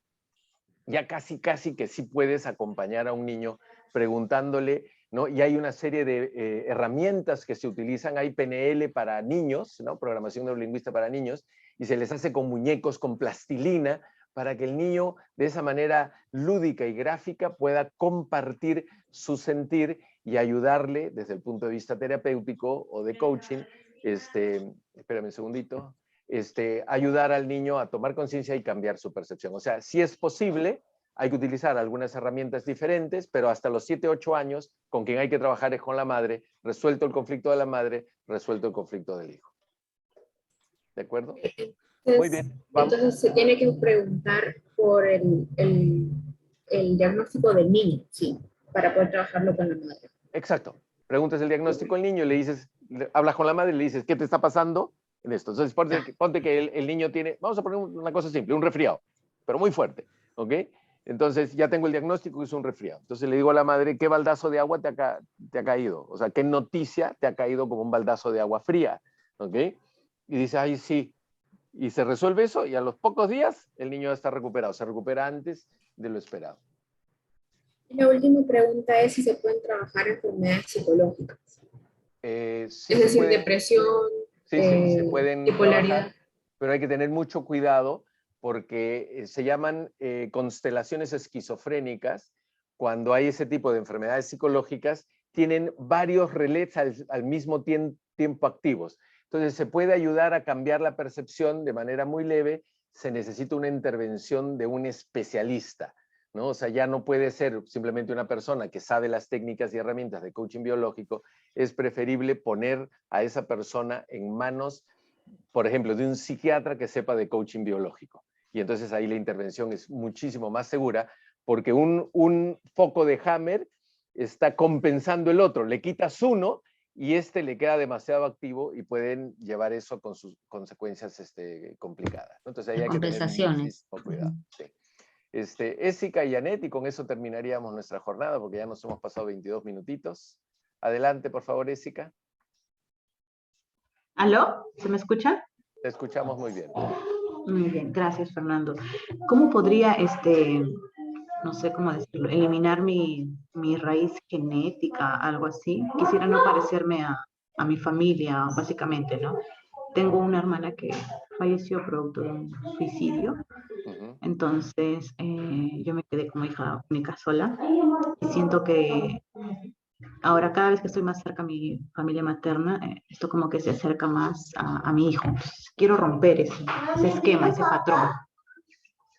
ya casi que sí puedes acompañar a un niño preguntándole, ¿no? Y hay una serie de herramientas que se utilizan, hay PNL para niños, ¿no? Programación neurolingüística para niños, y se les hace con muñecos, con plastilina, para que el niño de esa manera lúdica y gráfica pueda compartir su sentir y ayudarle desde el punto de vista terapéutico o de coaching, espérame un segundito, ayudar al niño a tomar conciencia y cambiar su percepción. O sea, si es posible, hay que utilizar algunas herramientas diferentes, pero hasta los 7, 8 años, con quien hay que trabajar es con la madre, resuelto el conflicto de la madre, resuelto el conflicto del hijo. ¿De acuerdo? Muy bien. Vamos. Entonces se tiene que preguntar por el diagnóstico del niño, sí, para poder trabajarlo con la madre. Exacto. Preguntas el diagnóstico al niño y le dices, hablas con la madre y le dices, ¿qué te está pasando en esto? Entonces, ponte que el niño tiene, vamos a poner una cosa simple, un resfriado, pero muy fuerte, ¿ok? Entonces, ya tengo el diagnóstico que es un resfriado. Entonces le digo a la madre, ¿qué baldazo de agua te ha caído? O sea, ¿qué noticia te ha caído como un baldazo de agua fría? ¿Ok? Y dice, ay, sí. Y se resuelve eso y a los pocos días el niño ya está recuperado. Se recupera antes de lo esperado. La última pregunta es si se pueden trabajar enfermedades psicológicas. Sí es decir, puede, depresión. Sí, sí, se pueden bipolaridad. trabajar, pero hay que tener mucho cuidado porque se llaman constelaciones esquizofrénicas. Cuando hay ese tipo de enfermedades psicológicas, tienen varios relés al mismo tiempo activos. Entonces se puede ayudar a cambiar la percepción de manera muy leve. Se necesita una intervención de un especialista, ¿no? O sea, ya no puede ser simplemente una persona que sabe las técnicas y herramientas de coaching biológico. Es preferible poner a esa persona en manos, por ejemplo, de un psiquiatra que sepa de coaching biológico. Y entonces ahí la intervención es muchísimo más segura, porque un foco de Hammer está compensando el otro. Le quitas uno y este le queda demasiado activo y pueden llevar eso con sus consecuencias complicadas, ¿no? Entonces ahí hay que tener Compensaciones. muchísimo cuidado. Sí. Ésica y Janet, y con eso terminaríamos nuestra jornada, porque ya nos hemos pasado 22 minutitos. Adelante, por favor, Ésica. ¿Aló? ¿Se me escucha? Te escuchamos muy bien. Muy bien, gracias, Fernando. ¿Cómo podría, no sé cómo decirlo, eliminar mi raíz genética, algo así? Quisiera no parecerme a mi familia, básicamente, ¿no? Tengo una hermana que falleció producto de un suicidio. Entonces, yo me quedé como hija única sola y siento que ahora cada vez que estoy más cerca a mi familia materna, esto como que se acerca más a mi hijo. Entonces, quiero romper ese esquema, ese patrón.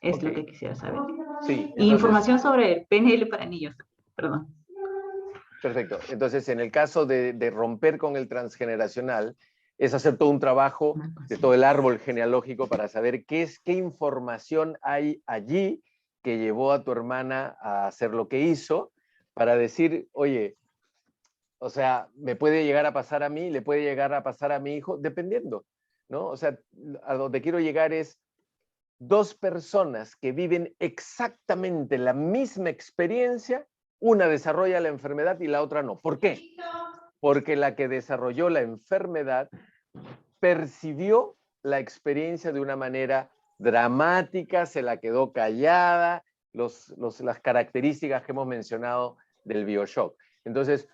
Es lo que quisiera saber. Sí. Y información sobre el PNL para niños. Perdón. Perfecto. Entonces, en el caso de romper con el transgeneracional, es hacer todo un trabajo de todo el árbol genealógico para saber qué información hay allí que llevó a tu hermana a hacer lo que hizo, para decir, oye, o sea, me puede llegar a pasar a mí, le puede llegar a pasar a mi hijo, dependiendo, ¿no? O sea, a donde quiero llegar es dos personas que viven exactamente la misma experiencia, una desarrolla la enfermedad y la otra no. ¿Por qué? Porque la que desarrolló la enfermedad percibió la experiencia de una manera dramática, se la quedó callada, las características que hemos mencionado del BioShock. Entonces,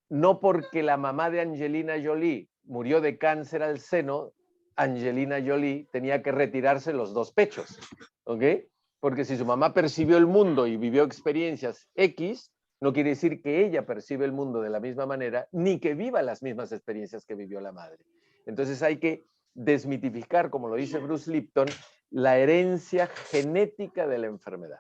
no porque la mamá de Angelina Jolie murió de cáncer al seno, Angelina Jolie tenía que retirarse los dos pechos, ¿ok? Porque si su mamá percibió el mundo y vivió experiencias X, no quiere decir que ella percibe el mundo de la misma manera, ni que viva las mismas experiencias que vivió la madre. Entonces hay que desmitificar, como lo dice Bruce Lipton, la herencia genética de la enfermedad,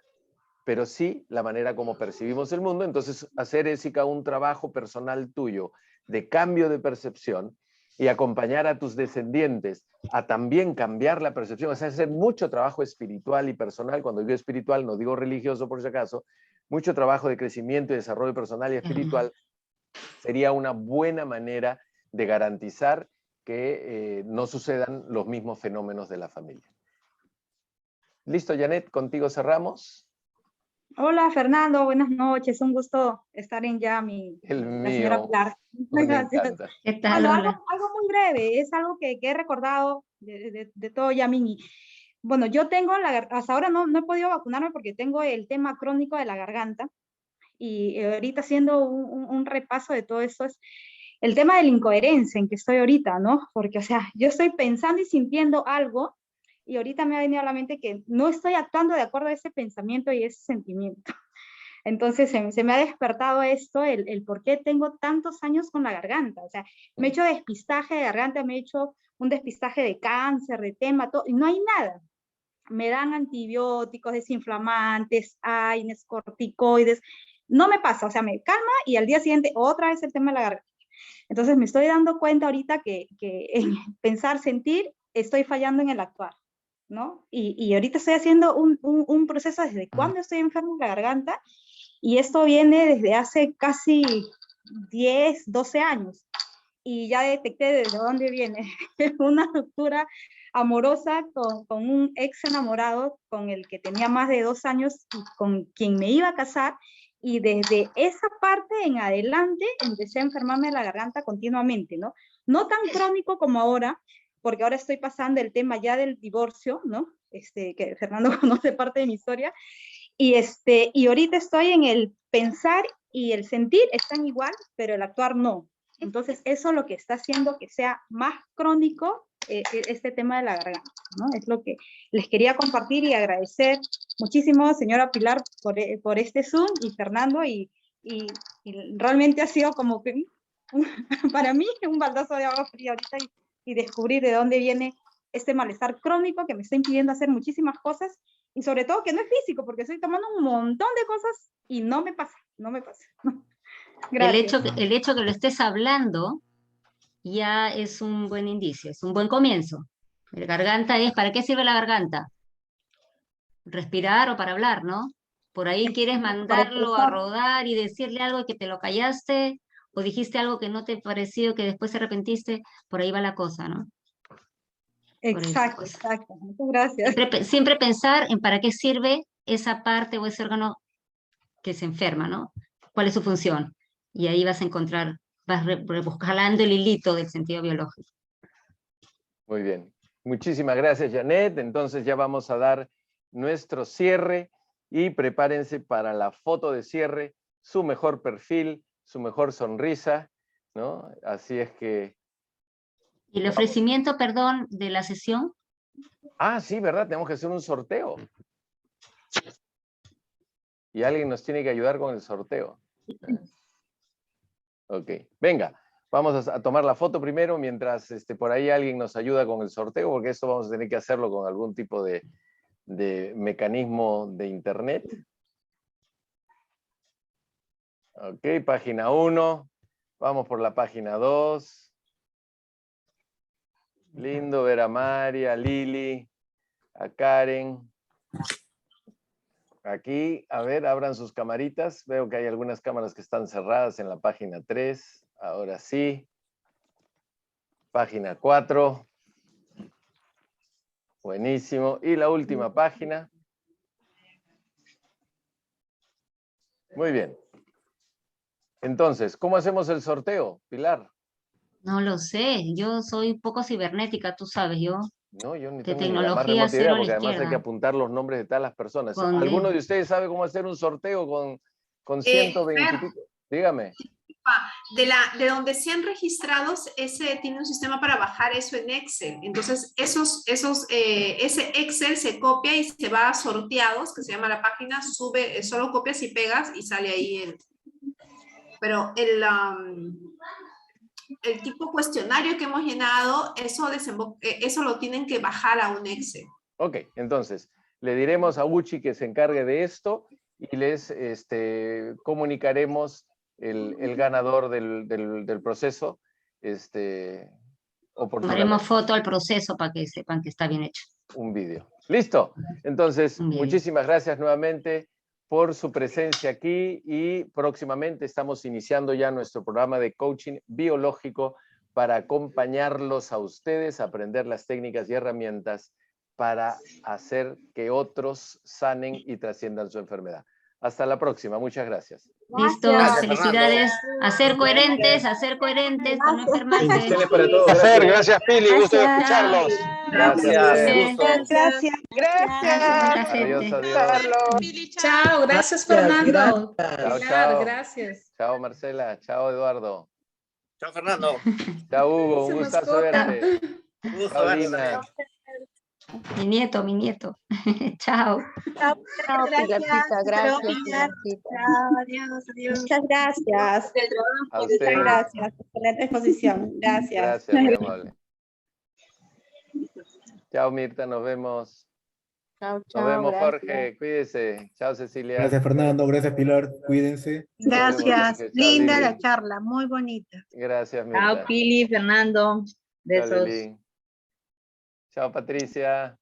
pero sí la manera como percibimos el mundo. Entonces hacer, Ésica, un trabajo personal tuyo de cambio de percepción y acompañar a tus descendientes a también cambiar la percepción, o sea, hacer mucho trabajo espiritual y personal. Cuando digo espiritual, no digo religioso por si acaso, mucho trabajo de crecimiento y desarrollo personal y espiritual sería una buena manera de garantizar que no sucedan los mismos fenómenos de la familia. Listo, Janet, contigo cerramos. Hola Fernando, buenas noches, un gusto estar en Yami. El La señora mío, Pilar. me Gracias. encanta. ¿Qué tal? Bueno, Hola. algo muy breve, es algo que he recordado de todo Yami. Bueno, yo tengo, hasta ahora no he podido vacunarme porque tengo el tema crónico de la garganta, y ahorita haciendo un repaso de todo esto es el tema de la incoherencia en que estoy ahorita, ¿no? Porque, o sea, yo estoy pensando y sintiendo algo, y ahorita me ha venido a la mente que no estoy actuando de acuerdo a ese pensamiento y ese sentimiento. Entonces se me ha despertado esto, el por qué tengo tantos años con la garganta. O sea, me he hecho despistaje de garganta, me he hecho un despistaje de cáncer, de tema, todo, y no hay nada. Me dan antibióticos, desinflamantes, AINES, corticoides. No me pasa, o sea, me calma y al día siguiente otra vez el tema de la garganta. Entonces me estoy dando cuenta ahorita que en pensar, sentir, estoy fallando en el actuar, ¿no? Y ahorita estoy haciendo un proceso desde cuando estoy enferma de la garganta, y esto viene desde hace casi 10, 12 años. Y ya detecté desde dónde viene. Una ruptura amorosa con un ex enamorado con el que tenía más de 2 años y con quien me iba a casar. Y desde esa parte en adelante empecé a enfermarme de la garganta continuamente, ¿no? No tan crónico como ahora, porque ahora estoy pasando el tema ya del divorcio, ¿no? Que Fernando conoce parte de mi historia. Y ahorita estoy en el pensar y el sentir están igual, pero el actuar no. Entonces, eso es lo que está haciendo que sea más crónico este tema de la garganta, ¿no? Es lo que les quería compartir y agradecer muchísimo, señora Pilar, por este Zoom, y Fernando, y realmente ha sido como que para mí un baldazo de agua fría ahorita y descubrir de dónde viene este malestar crónico que me está impidiendo hacer muchísimas cosas, y sobre todo que no es físico, porque estoy tomando un montón de cosas y no me pasa. Gracias. El hecho que lo estés hablando ya es un buen indicio, es un buen comienzo. La garganta es, ¿para qué sirve la garganta? Respirar o para hablar, ¿no? Por ahí quieres mandarlo a rodar y decirle algo que te lo callaste, o dijiste algo que no te pareció, que después te arrepentiste, por ahí va la cosa, ¿no? Exacto. Muchas gracias. Siempre pensar en para qué sirve esa parte o ese órgano que se enferma, ¿no? ¿Cuál es su función? Y ahí vas a encontrar, vas rebuscando el hilito del sentido biológico. Muy bien. Muchísimas gracias, Janet. Entonces ya vamos a dar nuestro cierre y prepárense para la foto de cierre, su mejor perfil, su mejor sonrisa, ¿no? Así es que... ¿Y el ofrecimiento, perdón, de la sesión? Ah, sí, ¿verdad? Tenemos que hacer un sorteo. Y alguien nos tiene que ayudar con el sorteo. Ok, venga. Vamos a tomar la foto primero mientras por ahí alguien nos ayuda con el sorteo, porque esto vamos a tener que hacerlo con algún tipo de mecanismo de internet. Ok, página 1. Vamos por la página 2. Lindo ver a Mari, a Lili, a Karen. Aquí, a ver, abran sus camaritas. Veo que hay algunas cámaras que están cerradas en la página 3. Ahora sí. Página 4. Buenísimo. Y la última página. Muy bien. Entonces, ¿cómo hacemos el sorteo, Pilar? No lo sé, yo soy un poco cibernética, tú sabes, yo No, yo ni de tengo ni la más tecnología remota idea, cero a la porque además hay que izquierda. apuntar los nombres de todas las personas. Con ¿Alguno D. de ustedes sabe cómo hacer un sorteo con 120 y pico? Dígame. De donde sean registrados, ese tiene un sistema para bajar eso en Excel. Entonces, ese Excel se copia y se va a sorteados, que se llama la página, sube, solo copias y pegas y sale ahí. Pero el tipo cuestionario que hemos llenado, eso lo tienen que bajar a un Excel. Ok, entonces, le diremos a Uchi que se encargue de esto y les comunicaremos el ganador del proceso oportunamente. Haremos foto al proceso para que sepan que está bien hecho. Un vídeo. ¿Listo? Entonces, muchísimas gracias nuevamente por su presencia aquí y próximamente estamos iniciando ya nuestro programa de coaching biológico para acompañarlos a ustedes a aprender las técnicas y herramientas para hacer que otros sanen y trasciendan su enfermedad. Hasta la próxima. Muchas gracias. Listo, Gracias, felicidades. Fernando. A ser coherentes, para no enfermarse. Bendiciones para todos. Gracias, Pili. Gusto de escucharlos. Gracias. Gracias. Adiós, adiós. Chao, gracias Fernando. Chao, chao. Gracias. Chao, Marcela. Chao, Eduardo. Chao, Fernando. Chao, Hugo. Un gustazo verte. Un gusto Chao, verte Dina. también. Mi nieto. Chao. Pilarcita, gracias, Pilarcita. Adiós. Muchas gracias. A usted. Muchas gracias por la exposición. Gracias. Gracias, muy amable. Chao, Mirta, nos vemos. Chao, Nos vemos, Jorge. Cuídese. Chao, Cecilia. Gracias, Fernando. Gracias, Pilar. Cuídense. Gracias. Chao, Linda Lili. la charla, muy bonita. Gracias, Mirta. Chao, Pili, Fernando. Chao, Besos. Lili. Chao, Patricia.